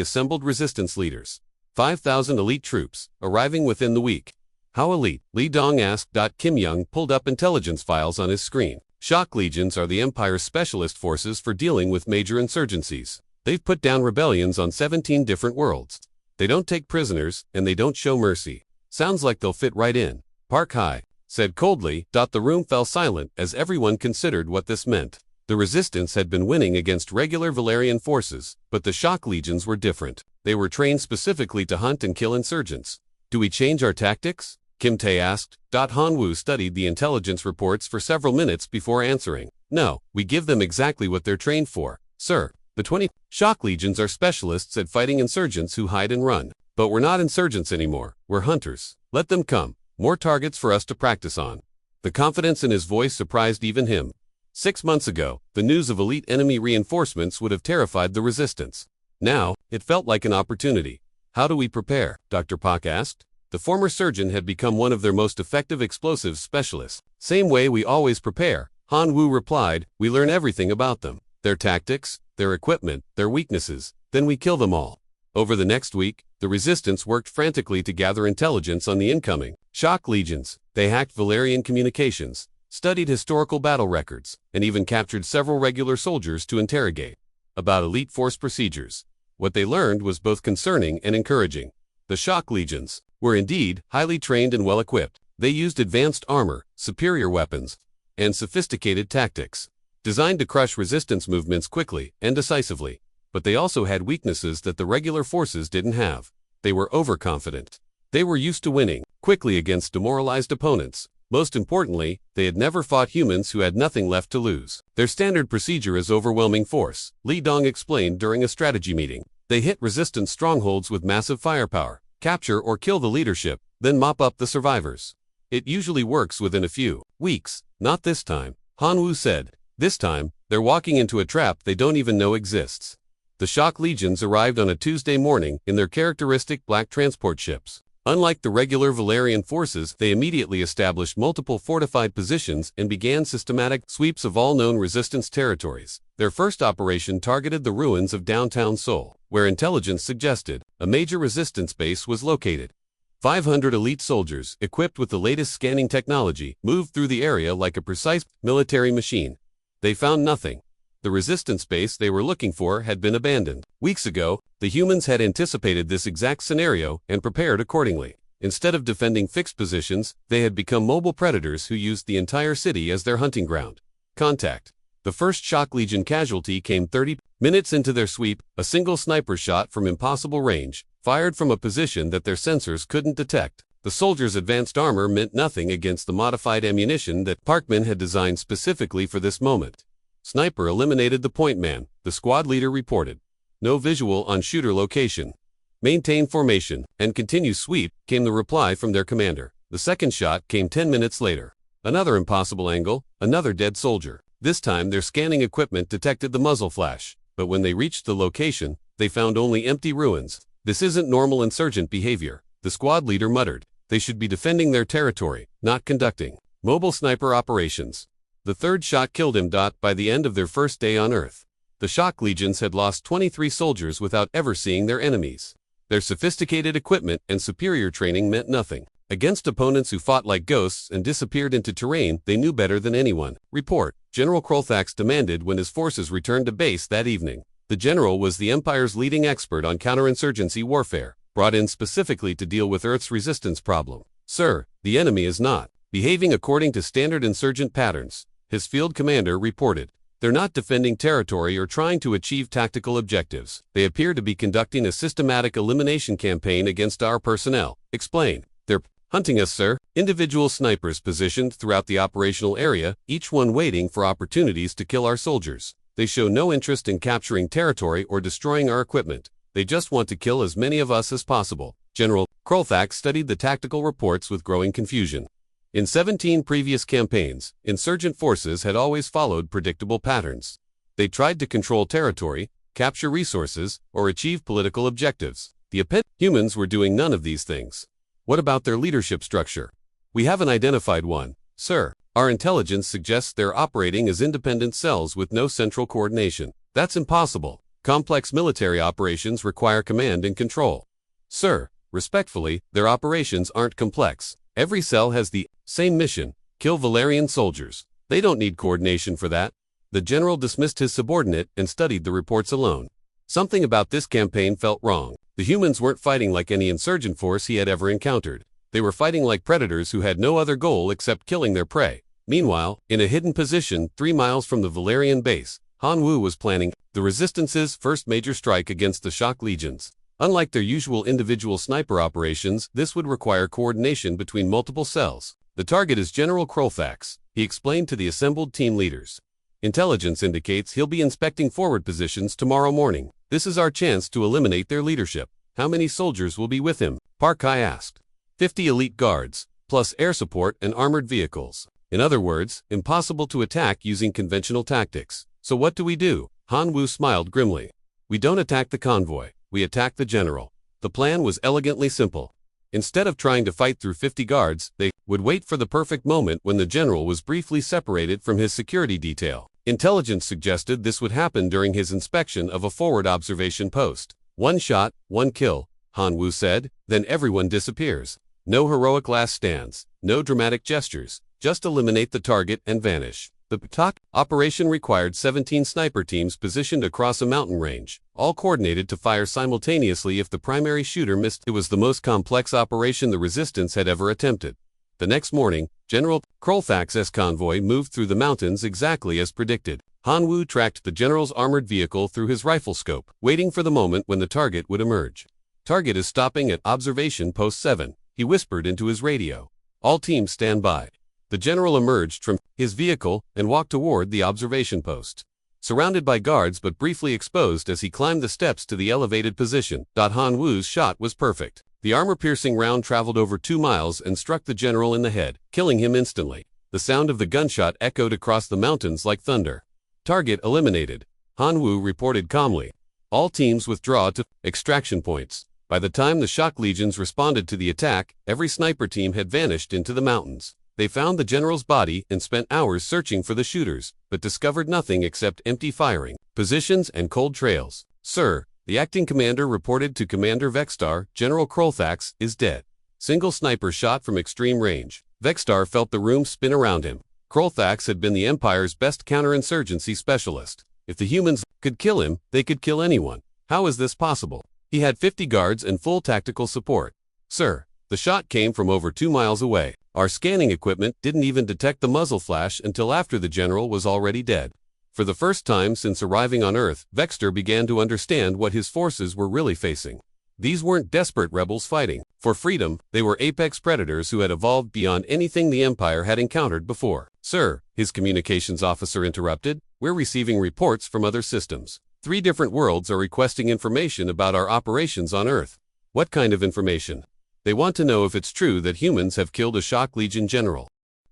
assembled resistance leaders. 5,000 elite troops, arriving within the week. How elite? Li Dong asked. Kim Young pulled up intelligence files on his screen. Shock legions are the Empire's specialist forces for dealing with major insurgencies. They've put down rebellions on 17 different worlds. They don't take prisoners, and they don't show mercy. Sounds like they'll fit right in. Park High said coldly. The room fell silent as everyone considered what this meant. The resistance had been winning against regular Valerian forces, but the shock legions were different. They were trained specifically to hunt and kill insurgents. Do we change our tactics? Kim Tae asked. Han Wu studied the intelligence reports for several minutes before answering. No, we give them exactly what they're trained for, sir. The 20 shock legions are specialists at fighting insurgents who hide and run. But we're not insurgents anymore, we're hunters. Let them come. More targets for us to practice on. The confidence in his voice surprised even him. 6 months ago, the news of elite enemy reinforcements would have terrified the resistance. Now, it felt like an opportunity. How do we prepare? Dr. Pak asked. The former surgeon had become one of their most effective explosives specialists. Same way we always prepare, Han Wu replied. We learn everything about them. Their tactics, their equipment, their weaknesses, then we kill them all. Over the next week, the resistance worked frantically to gather intelligence on the incoming shock legions. They hacked Valerian communications, studied historical battle records, and even captured several regular soldiers to interrogate about elite force procedures. What they learned was both concerning and encouraging. The shock legions were indeed highly trained and well-equipped. They used advanced armor, superior weapons, and sophisticated tactics, designed to crush resistance movements quickly and decisively. But they also had weaknesses that the regular forces didn't have. They were overconfident. They were used to winning quickly against demoralized opponents. Most importantly, they had never fought humans who had nothing left to lose. Their standard procedure is overwhelming force, Li Dong explained during a strategy meeting. They hit resistance strongholds with massive firepower, capture or kill the leadership, then mop up the survivors. It usually works within a few weeks. Not this time, Han Wu said. This time, they're walking into a trap they don't even know exists. The shock legions arrived on a Tuesday morning in their characteristic black transport ships. Unlike the regular Valerian forces, they immediately established multiple fortified positions and began systematic sweeps of all known resistance territories. Their first operation targeted the ruins of downtown Seoul, where intelligence suggested a major resistance base was located. 500 elite soldiers, equipped with the latest scanning technology, moved through the area like a precise military machine. They found nothing. The resistance base they were looking for had been abandoned. Weeks ago, the humans had anticipated this exact scenario and prepared accordingly. Instead of defending fixed positions, they had become mobile predators who used the entire city as their hunting ground. Contact. The first shock legion casualty came 30 minutes into their sweep, a single sniper shot from impossible range, fired from a position that their sensors couldn't detect. The soldiers' advanced armor meant nothing against the modified ammunition that Parkman had designed specifically for this moment. Sniper eliminated the point man, the squad leader reported. No visual on shooter location. Maintain formation and continue sweep, came the reply from their commander. The second shot came 10 minutes later. Another impossible angle, another dead soldier. This time their scanning equipment detected the muzzle flash, but when they reached the location, they found only empty ruins. This isn't normal insurgent behavior, the squad leader muttered. They should be defending their territory, not conducting mobile sniper operations. The third shot killed him. By the end of their first day on Earth, the shock legions had lost 23 soldiers without ever seeing their enemies. Their sophisticated equipment and superior training meant nothing. Against opponents who fought like ghosts and disappeared into terrain they knew better than anyone. Report, General Krolthax demanded when his forces returned to base that evening. The general was the Empire's leading expert on counterinsurgency warfare, brought in specifically to deal with Earth's resistance problem. Sir, the enemy is not behaving according to standard insurgent patterns, his field commander reported. They're not defending territory or trying to achieve tactical objectives. They appear to be conducting a systematic elimination campaign against our personnel. Explain. They're hunting us, sir. Individual snipers positioned throughout the operational area, each one waiting for opportunities to kill our soldiers. They show no interest in capturing territory or destroying our equipment. They just want to kill as many of us as possible. General Krolthax studied the tactical reports with growing confusion. In 17 previous campaigns, insurgent forces had always followed predictable patterns. They tried to control territory, capture resources, or achieve political objectives. The humans were doing none of these things. What about their leadership structure? We haven't identified one, sir. Our intelligence suggests they're operating as independent cells with no central coordination. That's impossible. Complex military operations require command and control. Sir, respectfully, their operations aren't complex. Every cell has the same mission: kill Valerian soldiers. They don't need coordination for that. The general dismissed his subordinate and studied the reports alone. Something about this campaign felt wrong. The humans weren't fighting like any insurgent force he had ever encountered. They were fighting like predators who had no other goal except killing their prey. Meanwhile, in a hidden position 3 miles from the Valerian base, Han Wu was planning the Resistance's first major strike against the Shock Legions. Unlike their usual individual sniper operations, this would require coordination between multiple cells. The target is General Krolthax, he explained to the assembled team leaders. Intelligence indicates he'll be inspecting forward positions tomorrow morning. This is our chance to eliminate their leadership. How many soldiers will be with him? Park Kai asked. 50 elite guards, plus air support and armored vehicles. In other words, impossible to attack using conventional tactics. So what do? Han Wu smiled grimly. We don't attack the convoy, we attack the general. The plan was elegantly simple. Instead of trying to fight through 50 guards, they would wait for the perfect moment when the general was briefly separated from his security detail. Intelligence suggested this would happen during his inspection of a forward observation post. One shot, one kill, Han Wu said, then everyone disappears. No heroic last stands, no dramatic gestures, just eliminate the target and vanish. The TOC operation required 17 sniper teams positioned across a mountain range, all coordinated to fire simultaneously if the primary shooter missed. It was the most complex operation the Resistance had ever attempted. The next morning, General Krolthax's convoy moved through the mountains exactly as predicted. Han Wu tracked the general's armored vehicle through his rifle scope, waiting for the moment when the target would emerge. Target is stopping at observation post 7, he whispered into his radio. All teams stand by. The general emerged from his vehicle and walked toward the observation post. Surrounded by guards but briefly exposed as he climbed the steps to the elevated position, Han Wu's shot was perfect. The armor-piercing round traveled over 2 miles and struck the general in the head, killing him instantly. The sound of the gunshot echoed across the mountains like thunder. Target eliminated, Han Wu reported calmly. All teams withdraw to extraction points. By the time the Shock Legions responded to the attack, every sniper team had vanished into the mountains. They found the general's body and spent hours searching for the shooters, but discovered nothing except empty firing positions and cold trails. Sir, the acting commander reported to Commander Vextar, General Krolthax is dead. Single sniper shot from extreme range. Vextar felt the room spin around him. Krolthax had been the Empire's best counterinsurgency specialist. If the humans could kill him, they could kill anyone. How is this possible? He had 50 guards and full tactical support. Sir, the shot came from over 2 miles away. Our scanning equipment didn't even detect the muzzle flash until after the general was already dead. For the first time since arriving on Earth, Vextar began to understand what his forces were really facing. These weren't desperate rebels fighting for freedom, they were apex predators who had evolved beyond anything the Empire had encountered before. Sir, his communications officer interrupted, we're receiving reports from other systems. 3 different worlds are requesting information about our operations on Earth. What kind of information? They want to know if it's true that humans have killed a Shock Legion general.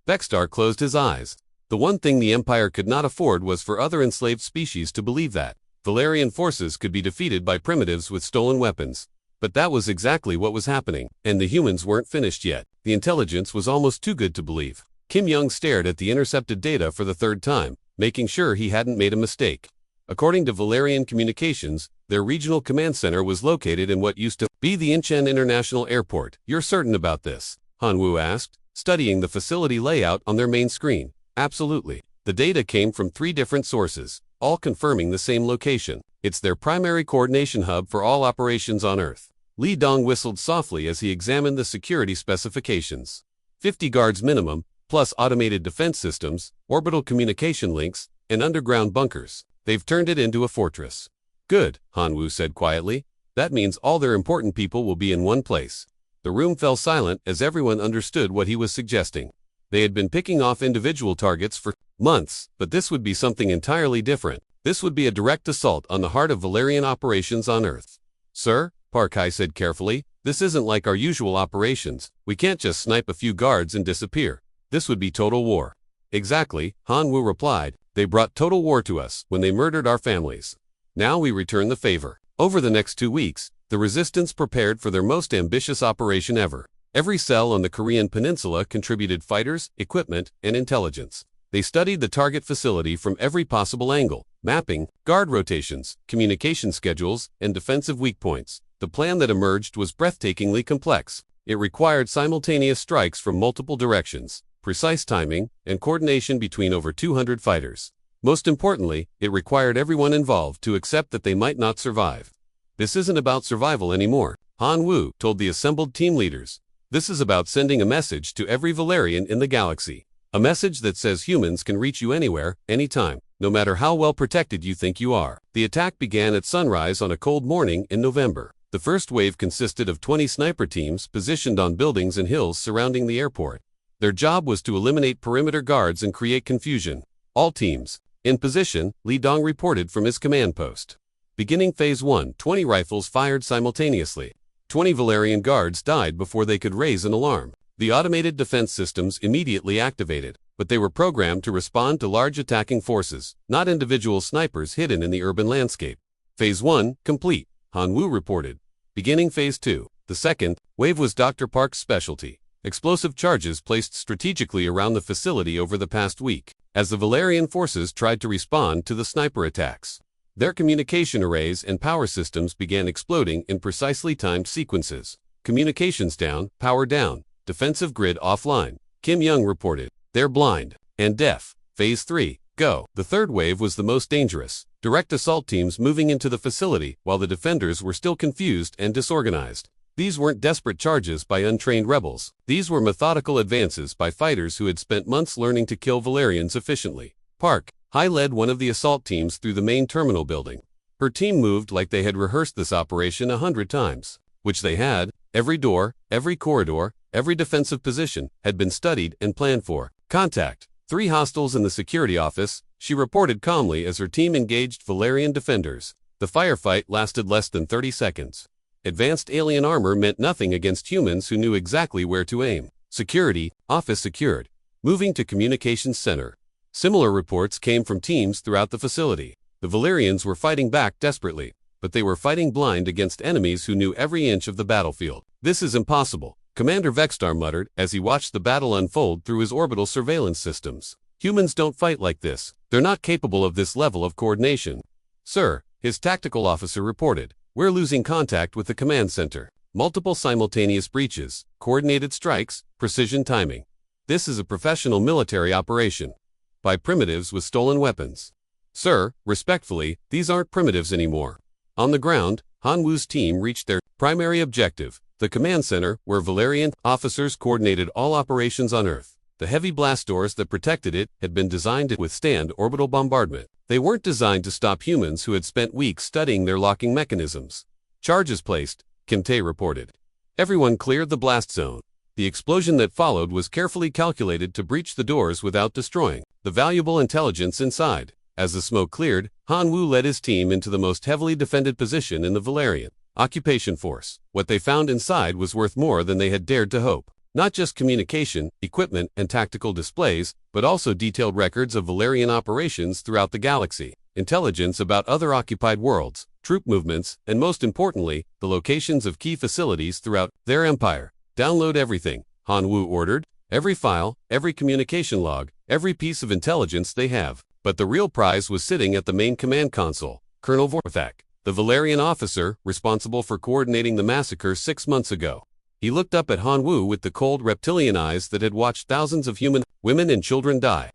Vextar closed his eyes. The one thing the Empire could not afford was for other enslaved species to believe that Valerian forces could be defeated by primitives with stolen weapons. But that was exactly what was happening, and the humans weren't finished yet. The intelligence was almost too good to believe. Kim Young stared at the intercepted data for the 3rd time, making sure he hadn't made a mistake. According to Valerian Communications, their regional command center was located in what used to be the Incheon International Airport. You're certain about this? Han Wu asked, studying the facility layout on their main screen. Absolutely. The data came from 3 different sources, all confirming the same location. It's their primary coordination hub for all operations on Earth. Li Dong whistled softly as he examined the security specifications. 50 guards minimum, plus automated defense systems, orbital communication links, and underground bunkers. They've turned it into a fortress. Good, Han Wu said quietly. That means all their important people will be in one place. The room fell silent as everyone understood what he was suggesting. They had been picking off individual targets for months, but this would be something entirely different. This would be a direct assault on the heart of Valerian operations on Earth. Sir, Park Hai said carefully, this isn't like our usual operations. We can't just snipe a few guards and disappear. This would be total war. Exactly, Han Wu replied. They brought total war to us when they murdered our families. Now we return the favor. Over the next 2 weeks, the resistance prepared for their most ambitious operation ever. Every cell on the Korean peninsula contributed fighters, equipment, and intelligence. They studied the target facility from every possible angle, mapping, guard rotations, communication schedules, and defensive weak points. The plan that emerged was breathtakingly complex. It required simultaneous strikes from multiple directions, precise timing, and coordination between over 200 fighters. Most importantly, it required everyone involved to accept that they might not survive. This isn't about survival anymore, Han Wu told the assembled team leaders. This is about sending a message to every Valerian in the galaxy. A message that says humans can reach you anywhere, anytime, no matter how well protected you think you are. The attack began at sunrise on a cold morning in November. The first wave consisted of 20 sniper teams positioned on buildings and hills surrounding the airport. Their job was to eliminate perimeter guards and create confusion. All teams, in position, Li Dong reported from his command post. Beginning Phase 1, 20 rifles fired simultaneously. 20 Valerian guards died before they could raise an alarm. The automated defense systems immediately activated, but they were programmed to respond to large attacking forces, not individual snipers hidden in the urban landscape. Phase 1, complete, Han Wu reported. Beginning Phase 2, the second wave was Dr. Park's specialty. Explosive charges placed strategically around the facility over the past week, as the Valerian forces tried to respond to the sniper attacks. Their communication arrays and power systems began exploding in precisely timed sequences. Communications down, power down, defensive grid offline, Kim Young reported. They're blind and deaf. Phase 3, go. The third wave was the most dangerous. Direct assault teams moving into the facility while the defenders were still confused and disorganized. These weren't desperate charges by untrained rebels. These were methodical advances by fighters who had spent months learning to kill Valerians efficiently. Park Hai led one of the assault teams through the main terminal building. Her team moved like they had rehearsed this operation 100 times, which they had. Every door, every corridor, every defensive position had been studied and planned for. Contact. 3 hostiles in the security office, she reported calmly as her team engaged Valerian defenders. The firefight lasted less than 30 seconds. Advanced alien armor meant nothing against humans who knew exactly where to aim. Security, office secured. Moving to communications center. Similar reports came from teams throughout the facility. The Valerians were fighting back desperately, but they were fighting blind against enemies who knew every inch of the battlefield. This is impossible, Commander Vexstar muttered as he watched the battle unfold through his orbital surveillance systems. Humans don't fight like this. They're not capable of this level of coordination. Sir, his tactical officer reported. We're losing contact with the command center. Multiple simultaneous breaches, coordinated strikes, precision timing. This is a professional military operation. By primitives with stolen weapons. Sir, respectfully, these aren't primitives anymore. On the ground, Han Wu's team reached their primary objective, the command center, where Valerian officers coordinated all operations on Earth. The heavy blast doors that protected it had been designed to withstand orbital bombardment. They weren't designed to stop humans who had spent weeks studying their locking mechanisms. Charges placed, Kim Tae reported. Everyone cleared the blast zone. The explosion that followed was carefully calculated to breach the doors without destroying the valuable intelligence inside. As the smoke cleared, Han Wu led his team into the most heavily defended position in the Valerian occupation force. What they found inside was worth more than they had dared to hope. Not just communication, equipment, and tactical displays, but also detailed records of Valerian operations throughout the galaxy, intelligence about other occupied worlds, troop movements, and most importantly, the locations of key facilities throughout their empire. Download everything, Han Wu ordered. Every file, every communication log, every piece of intelligence they have. But the real prize was sitting at the main command console. Colonel Vorthak, the Valerian officer responsible for coordinating the massacre 6 months ago. He looked up at Han Wu with the cold reptilian eyes that had watched thousands of human, women and children die.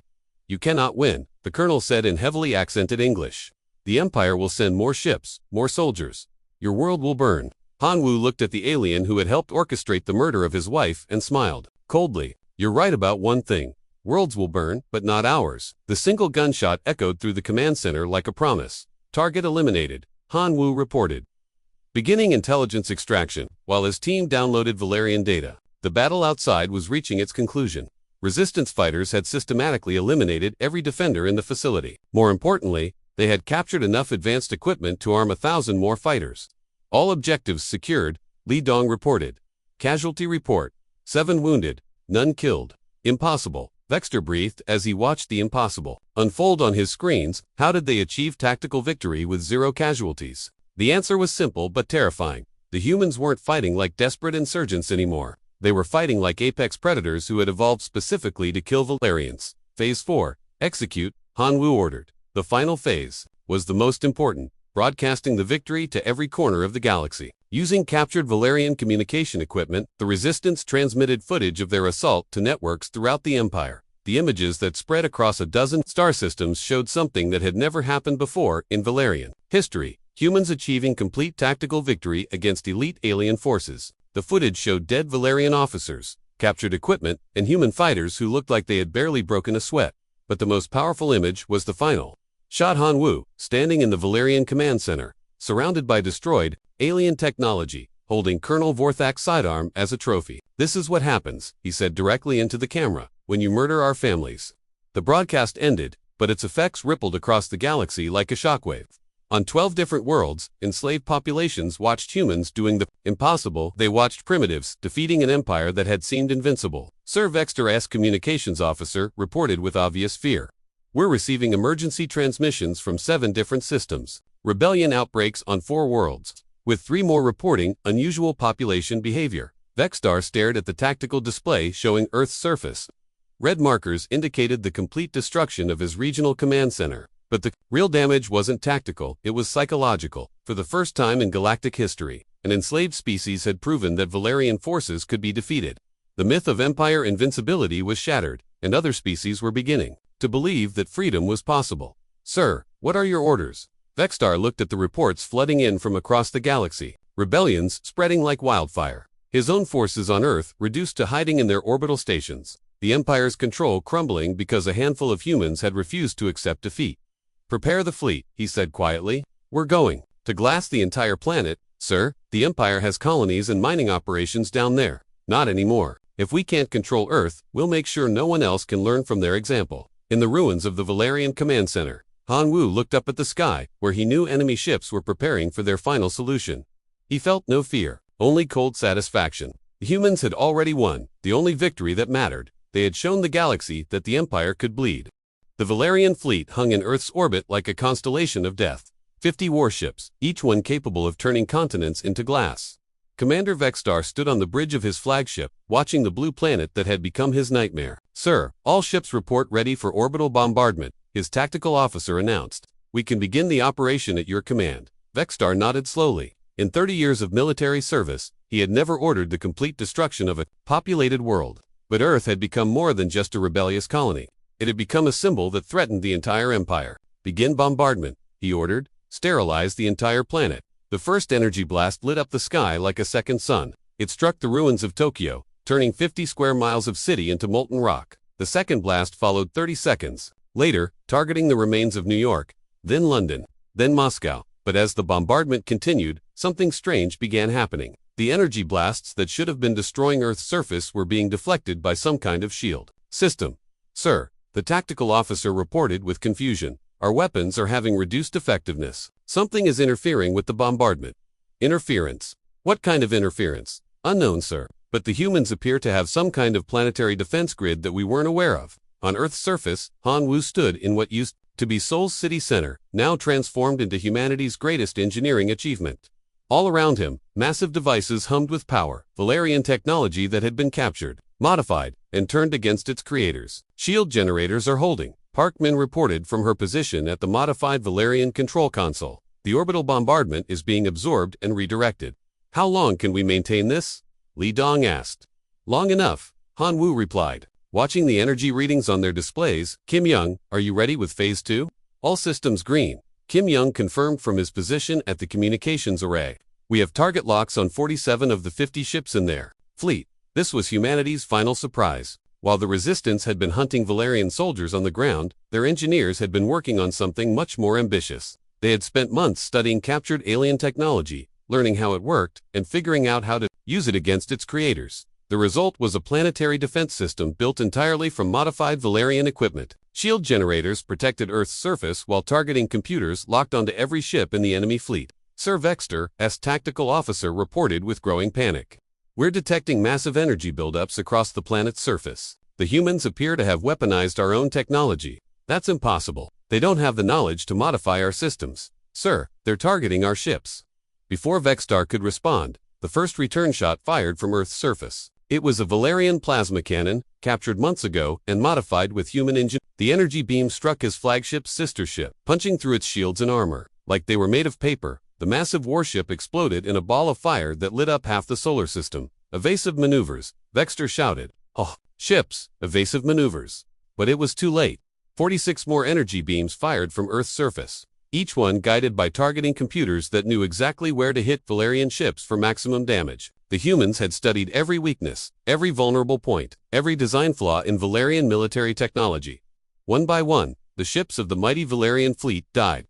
You cannot win, the colonel said in heavily accented English. The Empire will send more ships, more soldiers. Your world will burn. Han Wu looked at the alien who had helped orchestrate the murder of his wife and smiled coldly. You're right about one thing. Worlds will burn, but not ours. The single gunshot echoed through the command center like a promise. Target eliminated, Han Wu reported. Beginning intelligence extraction, while his team downloaded Valerian data. The battle outside was reaching its conclusion. Resistance fighters had systematically eliminated every defender in the facility. More importantly, they had captured enough advanced equipment to arm 1,000 more fighters. All objectives secured, Li Dong reported. Casualty report. 7 wounded, none killed. Impossible. Vexter breathed as he watched the impossible unfold on his screens. How did they achieve tactical victory with 0 casualties? The answer was simple but terrifying. The humans weren't fighting like desperate insurgents anymore. They were fighting like apex predators who had evolved specifically to kill Valerians. Phase 4. Execute, Han Wu ordered. The final phase was the most important, broadcasting the victory to every corner of the galaxy. Using captured Valerian communication equipment, the Resistance transmitted footage of their assault to networks throughout the Empire. The images that spread across a dozen star systems showed something that had never happened before in Valerian history: humans achieving complete tactical victory against elite alien forces. The footage showed dead Valerian officers, captured equipment, and human fighters who looked like they had barely broken a sweat. But the most powerful image was the final shot: Han Wu, standing in the Valerian command center, surrounded by destroyed alien technology, holding Colonel Vorthak's sidearm as a trophy. "This is what happens," he said directly into the camera, "when you murder our families." The broadcast ended, but its effects rippled across the galaxy like a shockwave. On 12 different worlds, enslaved populations watched humans doing the impossible. They watched primitives defeating an empire that had seemed invincible. Sir Vexter S. communications officer reported with obvious fear. "We're receiving emergency transmissions from 7 different systems. Rebellion outbreaks on 4 worlds, with 3 more reporting unusual population behavior." Vextar stared at the tactical display showing Earth's surface. Red markers indicated the complete destruction of his regional command center. But the real damage wasn't tactical, it was psychological. For the first time in galactic history, an enslaved species had proven that Valerian forces could be defeated. The myth of empire invincibility was shattered, and other species were beginning to believe that freedom was possible. "Sir, what are your orders?" Vextar looked at the reports flooding in from across the galaxy. Rebellions spreading like wildfire. His own forces on Earth reduced to hiding in their orbital stations. The Empire's control crumbling because a handful of humans had refused to accept defeat. "Prepare the fleet," he said quietly. "We're going to glass the entire planet." "Sir, the Empire has colonies and mining operations down there." "Not anymore. If we can't control Earth, we'll make sure no one else can learn from their example." In the ruins of the Valerian Command Center, Han Wu looked up at the sky, where he knew enemy ships were preparing for their final solution. He felt no fear, only cold satisfaction. The humans had already won, the only victory that mattered. They had shown the galaxy that the Empire could bleed. The Valerian fleet hung in Earth's orbit like a constellation of death. 50 warships, each one capable of turning continents into glass. Commander Vextar stood on the bridge of his flagship, watching the blue planet that had become his nightmare. "Sir, all ships report ready for orbital bombardment," his tactical officer announced. "We can begin the operation at your command." Vextar nodded slowly. In 30 years of military service, he had never ordered the complete destruction of a populated world. But Earth had become more than just a rebellious colony. It had become a symbol that threatened the entire empire. "Begin bombardment," he ordered. "Sterilize the entire planet." The first energy blast lit up the sky like a second sun. It struck the ruins of Tokyo, turning 50 square miles of city into molten rock. The second blast followed 30 seconds later, targeting the remains of New York, then London, then Moscow. But as the bombardment continued, something strange began happening. The energy blasts that should have been destroying Earth's surface were being deflected by some kind of shield system. "Sir," the tactical officer reported with confusion, "our weapons are having reduced effectiveness. Something is interfering with the bombardment." "Interference? What kind of interference?" "Unknown, sir. But the humans appear to have some kind of planetary defense grid that we weren't aware of." On Earth's surface, Han Wu stood in what used to be Seoul's city center, now transformed into humanity's greatest engineering achievement. All around him, massive devices hummed with power, Valerian technology that had been captured, modified, and turned against its creators. "Shield generators are holding," Parkman reported from her position at the modified Valerian control console. "The orbital bombardment is being absorbed and redirected." "How long can we maintain this?" Li Dong asked. "Long enough," Han Wu replied. Watching the energy readings on their displays, "Kim Young, are you ready with Phase 2? "All systems green," Kim Young confirmed from his position at the communications array. "We have target locks on 47 of the 50 ships in their fleet." This was humanity's final surprise. While the Resistance had been hunting Valerian soldiers on the ground, their engineers had been working on something much more ambitious. They had spent months studying captured alien technology, learning how it worked, and figuring out how to use it against its creators. The result was a planetary defense system built entirely from modified Valerian equipment. Shield generators protected Earth's surface while targeting computers locked onto every ship in the enemy fleet. Sir Vexter's tactical officer reported with growing panic. We're detecting massive energy buildups across the planet's surface. The humans appear to have weaponized our own technology. That's impossible. They don't have the knowledge to modify our systems. Sir, they're targeting our ships. Before Vextar could respond, the first return shot fired from Earth's surface. It was a Valerian plasma cannon, captured months ago and modified with human engine. The energy beam struck his flagship's sister ship, punching through its shields and armor. Like they were made of paper, the massive warship exploded in a ball of fire that lit up half the solar system. Evasive maneuvers, Vexter shouted. Oh, ships, evasive maneuvers. But it was too late. 46 more energy beams fired from Earth's surface, each one guided by targeting computers that knew exactly where to hit Valerian ships for maximum damage. The humans had studied every weakness, every vulnerable point, every design flaw in Valerian military technology. One by one, the ships of the mighty Valerian fleet died.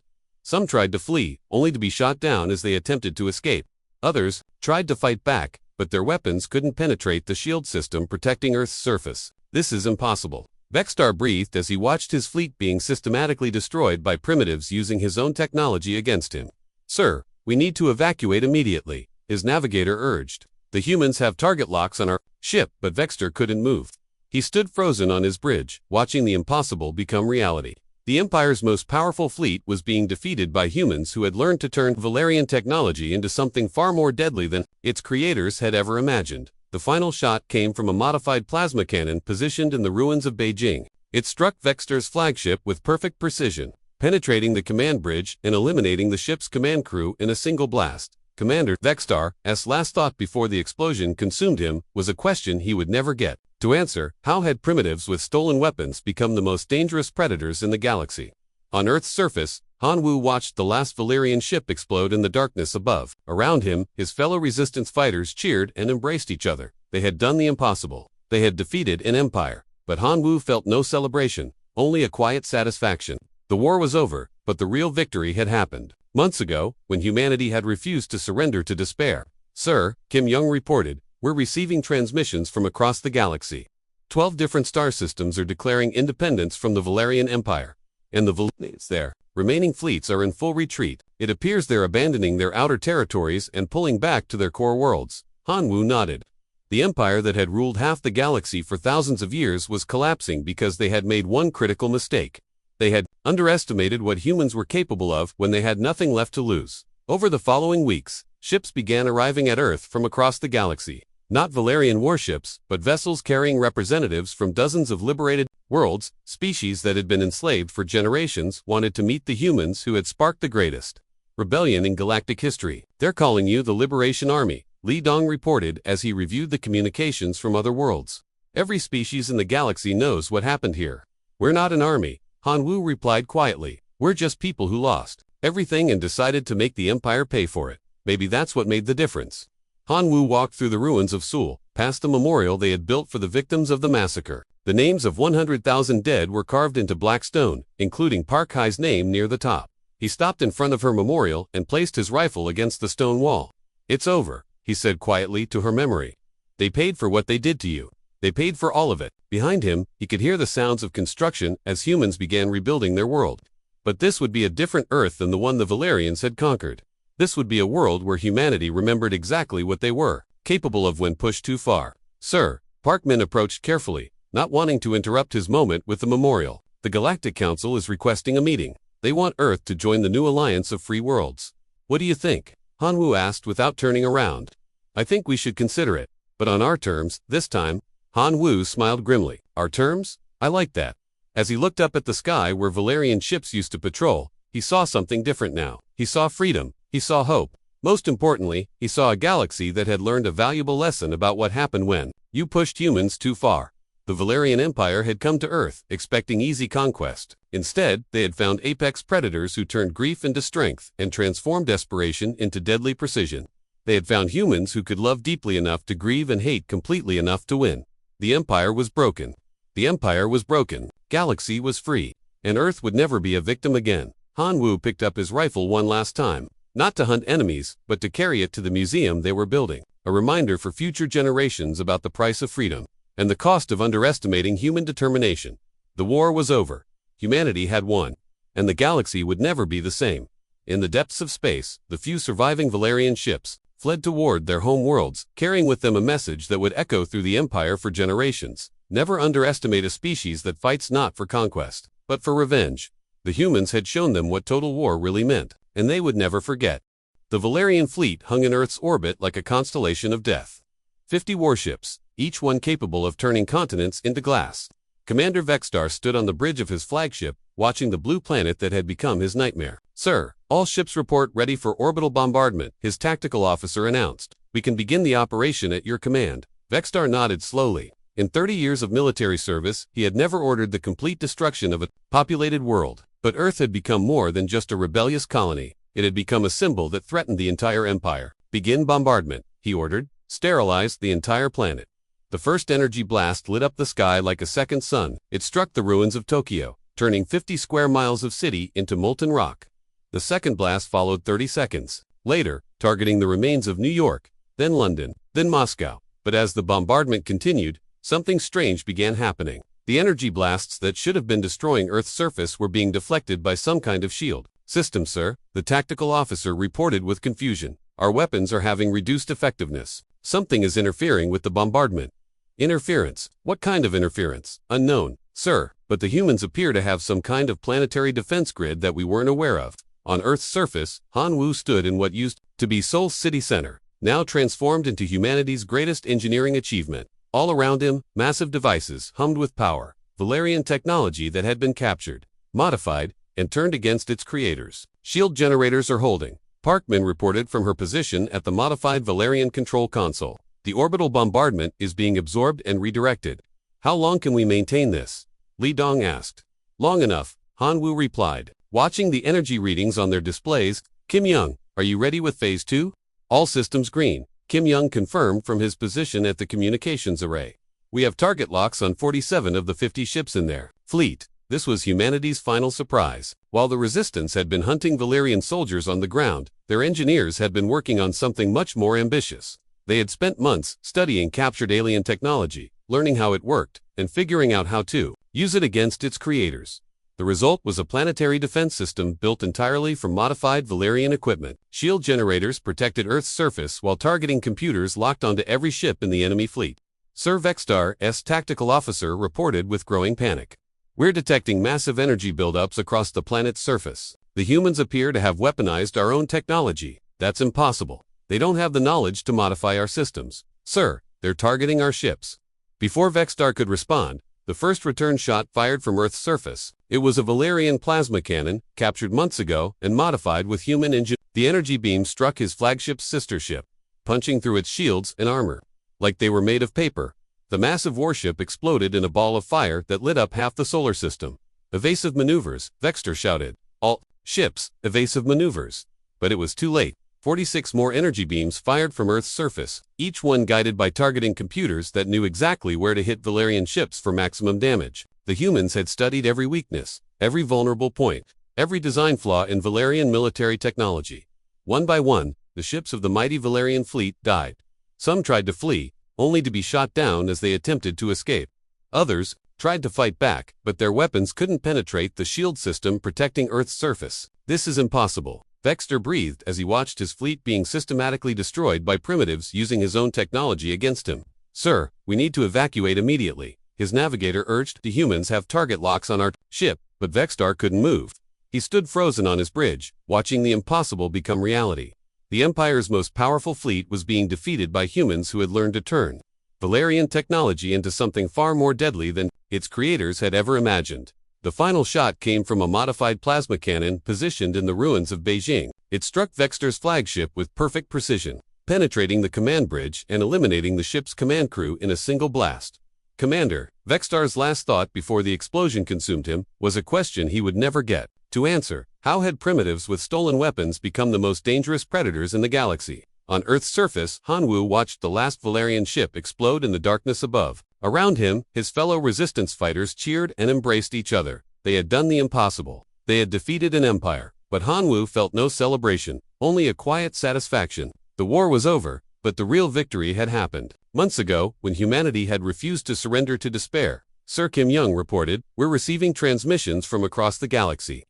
Some tried to flee, only to be shot down as they attempted to escape. Others tried to fight back, but their weapons couldn't penetrate the shield system protecting Earth's surface. This is impossible. Vextar breathed as he watched his fleet being systematically destroyed by primitives using his own technology against him. Sir, we need to evacuate immediately, his navigator urged. The humans have target locks on our ship, but Vextar couldn't move. He stood frozen on his bridge, watching the impossible become reality. The Empire's most powerful fleet was being defeated by humans who had learned to turn Valerian technology into something far more deadly than its creators had ever imagined. The final shot came from a modified plasma cannon positioned in the ruins of Beijing. It struck Vextar's flagship with perfect precision, penetrating the command bridge and eliminating the ship's command crew in a single blast. Commander Vextar's last thought before the explosion consumed him was a question he would never get to answer. How had primitives with stolen weapons become the most dangerous predators in the galaxy? On Earth's surface, Han Wu watched the last Valerian ship explode in the darkness above. Around him, his fellow resistance fighters cheered and embraced each other. They had done the impossible. They had defeated an empire. But Han Wu felt no celebration, only a quiet satisfaction. The war was over, but the real victory had happened. Months ago, when humanity had refused to surrender to despair. Sir, Kim Young reported, we're receiving transmissions from across the galaxy. 12 different star systems are declaring independence from the Valerian Empire. And the Valerians there. Remaining fleets are in full retreat. It appears they're abandoning their outer territories and pulling back to their core worlds. Han Wu nodded. The empire that had ruled half the galaxy for thousands of years was collapsing because they had made one critical mistake. They had underestimated what humans were capable of when they had nothing left to lose. Over the following weeks, ships began arriving at Earth from across the galaxy. Not Valerian warships, but vessels carrying representatives from dozens of liberated worlds. Species that had been enslaved for generations wanted to meet the humans who had sparked the greatest rebellion in galactic history. They're calling you the Liberation Army, Li Dong reported as he reviewed the communications from other worlds. Every species in the galaxy knows what happened here. We're not an army, Han Wu replied quietly. We're just people who lost everything and decided to make the Empire pay for it. Maybe that's what made the difference. Han Wu walked through the ruins of Seoul, past the memorial they had built for the victims of the massacre. The names of 100,000 dead were carved into black stone, including Park Hai's name near the top. He stopped in front of her memorial and placed his rifle against the stone wall. It's over, he said quietly to her memory. They paid for what they did to you. They paid for all of it. Behind him, he could hear the sounds of construction as humans began rebuilding their world. But this would be a different Earth than the one the Valerians had conquered. This would be a world where humanity remembered exactly what they were capable of when pushed too far. Sir, Parkman approached carefully, not wanting to interrupt his moment with the memorial. The Galactic Council is requesting a meeting. They want Earth to join the new alliance of free worlds. What do you think? Han Wu asked without turning around. I think we should consider it, but on our terms, this time. Han Wu smiled grimly. Our terms? I like that. As he looked up at the sky where Valerian ships used to patrol, he saw something different now. He saw freedom. He saw hope. Most importantly, he saw a galaxy that had learned a valuable lesson about what happened when you pushed humans too far. The Valerian Empire had come to Earth, expecting easy conquest. Instead, they had found apex predators who turned grief into strength and transformed desperation into deadly precision. They had found humans who could love deeply enough to grieve and hate completely enough to win. The Empire was broken. The Empire was broken. Galaxy was free. And Earth would never be a victim again. Han Wu picked up his rifle one last time. Not to hunt enemies, but to carry it to the museum they were building. A reminder for future generations about the price of freedom and the cost of underestimating human determination. The war was over. Humanity had won. And the galaxy would never be the same. In the depths of space, the few surviving Valerian ships fled toward their home worlds, carrying with them a message that would echo through the Empire for generations. Never underestimate a species that fights not for conquest, but for revenge. The humans had shown them what total war really meant, and they would never forget. The Valerian fleet hung in Earth's orbit like a constellation of death. 50 warships, each one capable of turning continents into glass. Commander Vextar stood on the bridge of his flagship, watching the blue planet that had become his nightmare. "Sir, all ships report ready for orbital bombardment," his tactical officer announced. "We can begin the operation at your command." Vextar nodded slowly. In 30 years of military service, he had never ordered the complete destruction of a populated world. But Earth had become more than just a rebellious colony. It had become a symbol that threatened the entire empire. "Begin bombardment," he ordered. "Sterilize the entire planet." The first energy blast lit up the sky like a second sun. It struck the ruins of Tokyo, turning 50 square miles of city into molten rock. The second blast followed 30 seconds later, targeting the remains of New York, then London, then Moscow. But as the bombardment continued, something strange began happening. The energy blasts that should have been destroying Earth's surface were being deflected by some kind of shield system, sir, the tactical officer reported with confusion. "Our weapons are having reduced effectiveness. Something is interfering with the bombardment." "Interference? What kind of interference?" "Unknown, sir, but the humans appear to have some kind of planetary defense grid that we weren't aware of." On Earth's surface, Han Wu stood in what used to be Seoul's city center, now transformed into humanity's greatest engineering achievement. All around him, massive devices hummed with power, Valerian technology that had been captured, modified, and turned against its creators. "Shield generators are holding," Parkman reported from her position at the modified Valerian control console. "The orbital bombardment is being absorbed and redirected." "How long can we maintain this?" Li Dong asked. "Long enough," Han Wu replied. Watching the energy readings on their displays, "Kim Young, are you ready with Phase 2? "All systems green," Kim Young confirmed from his position at the communications array. "We have target locks on 47 of the 50 ships in their fleet." This was humanity's final surprise. While the resistance had been hunting Valerian soldiers on the ground, their engineers had been working on something much more ambitious. They had spent months studying captured alien technology, learning how it worked, and figuring out how to use it against its creators. The result was a planetary defense system built entirely from modified Valerian equipment. Shield generators protected Earth's surface while targeting computers locked onto every ship in the enemy fleet. Sir Vextar's tactical officer reported with growing panic. "We're detecting massive energy buildups across the planet's surface. The humans appear to have weaponized our own technology." "That's impossible. They don't have the knowledge to modify our systems." "Sir, they're targeting our ships." Before Vextar could respond, the first return shot fired from Earth's surface. It was a Valerian plasma cannon, captured months ago and modified with human engine. The energy beam struck his flagship's sister ship, punching through its shields and armor like they were made of paper. The massive warship exploded in a ball of fire that lit up half the solar system. "Evasive maneuvers," Vextar shouted. "All ships, evasive maneuvers." But it was too late. 46 more energy beams fired from Earth's surface, each one guided by targeting computers that knew exactly where to hit Valerian ships for maximum damage. The humans had studied every weakness, every vulnerable point, every design flaw in Valerian military technology. One by one, the ships of the mighty Valerian fleet died. Some tried to flee, only to be shot down as they attempted to escape. Others tried to fight back, but their weapons couldn't penetrate the shield system protecting Earth's surface. "This is impossible," Vextar breathed as he watched his fleet being systematically destroyed by primitives using his own technology against him. "Sir, we need to evacuate immediately," his navigator urged. "The humans have target locks on our ship," but Vextar couldn't move. He stood frozen on his bridge, watching the impossible become reality. The Empire's most powerful fleet was being defeated by humans who had learned to turn Valerian technology into something far more deadly than its creators had ever imagined. The final shot came from a modified plasma cannon positioned in the ruins of Beijing. It struck Vextar's flagship with perfect precision, penetrating the command bridge and eliminating the ship's command crew in a single blast. "Commander," Vextar's last thought before the explosion consumed him, was a question he would never get to answer. How had primitives with stolen weapons become the most dangerous predators in the galaxy? On Earth's surface, Han Wu watched the last Valerian ship explode in the darkness above. Around him, his fellow resistance fighters cheered and embraced each other. They had done the impossible. They had defeated an empire. But Han Wu felt no celebration, only a quiet satisfaction. The war was over, but the real victory had happened. Months ago, when humanity had refused to surrender to despair, Sir Kim Young reported, "We're receiving transmissions from across the galaxy.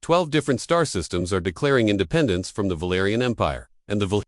12 different star systems are declaring independence from the Valerian Empire, and the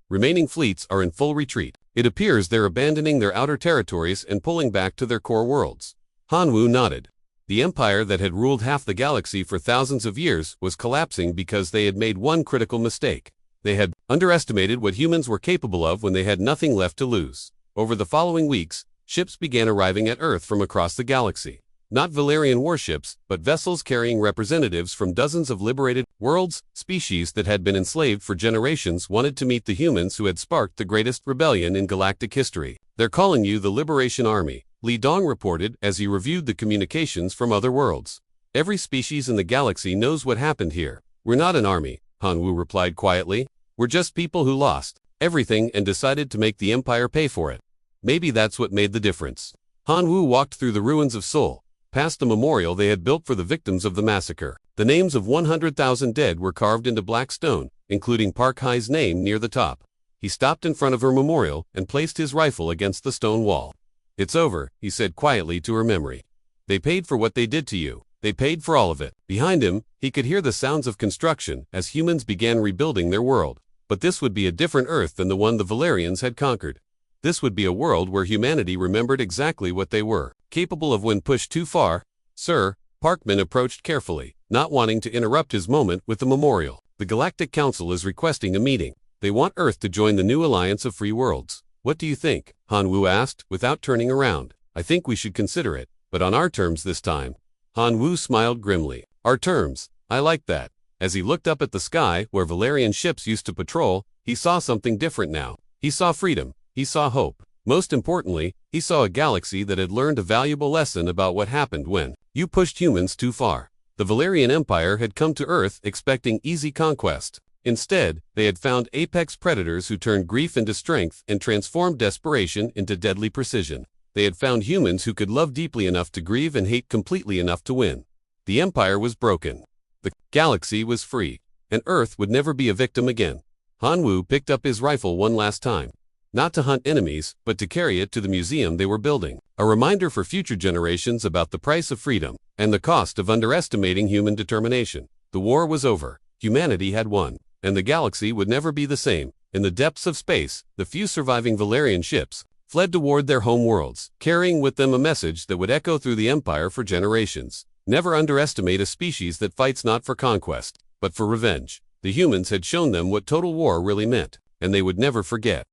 remaining fleets are in full retreat. It appears they're abandoning their outer territories and pulling back to their core worlds. Han Wu nodded. The empire that had ruled half the galaxy for thousands of years was collapsing because they had made one critical mistake. They had underestimated what humans were capable of when they had nothing left to lose. Over the following weeks, ships began arriving at Earth from across the galaxy. Not Valerian warships, but vessels carrying representatives from dozens of liberated worlds. Species that had been enslaved for generations wanted to meet the humans who had sparked the greatest rebellion in galactic history. "They're calling you the Liberation Army," Li Dong reported as he reviewed the communications from other worlds. "Every species in the galaxy knows what happened here." "We're not an army," Han Wu replied quietly. "We're just people who lost everything and decided to make the Empire pay for it. Maybe that's what made the difference." Han Wu walked through the ruins of Seoul, past the memorial they had built for the victims of the massacre. The names of 100,000 dead were carved into black stone, including Park Hai's name near the top. He stopped in front of her memorial and placed his rifle against the stone wall. "It's over," he said quietly to her memory. "They paid for what they did to you. They paid for all of it." Behind him, he could hear the sounds of construction as humans began rebuilding their world. But this would be a different Earth than the one the Valerians had conquered. This would be a world where humanity remembered exactly what they were capable of when pushed too far. "Sir," Parkman approached carefully, not wanting to interrupt his moment with the memorial. "The Galactic Council is requesting a meeting. They want Earth to join the new alliance of free worlds." "What do you think?" Han Wu asked, without turning around. "I think we should consider it, but on our terms this time." Han Wu smiled grimly. "Our terms? I like that." As he looked up at the sky where Valerian ships used to patrol, he saw something different now. He saw freedom. He saw hope. Most importantly, he saw a galaxy that had learned a valuable lesson about what happened when you pushed humans too far. The Valerian Empire had come to Earth expecting easy conquest. Instead, they had found apex predators who turned grief into strength and transformed desperation into deadly precision. They had found humans who could love deeply enough to grieve and hate completely enough to win. The Empire was broken. The galaxy was free, and Earth would never be a victim again. Han Wu picked up his rifle one last time. Not to hunt enemies, but to carry it to the museum they were building. A reminder for future generations about the price of freedom and the cost of underestimating human determination. The war was over. Humanity had won, and the galaxy would never be the same. In the depths of space, the few surviving Valerian ships fled toward their home worlds, carrying with them a message that would echo through the Empire for generations. Never underestimate a species that fights not for conquest, but for revenge. The humans had shown them what total war really meant, and they would never forget.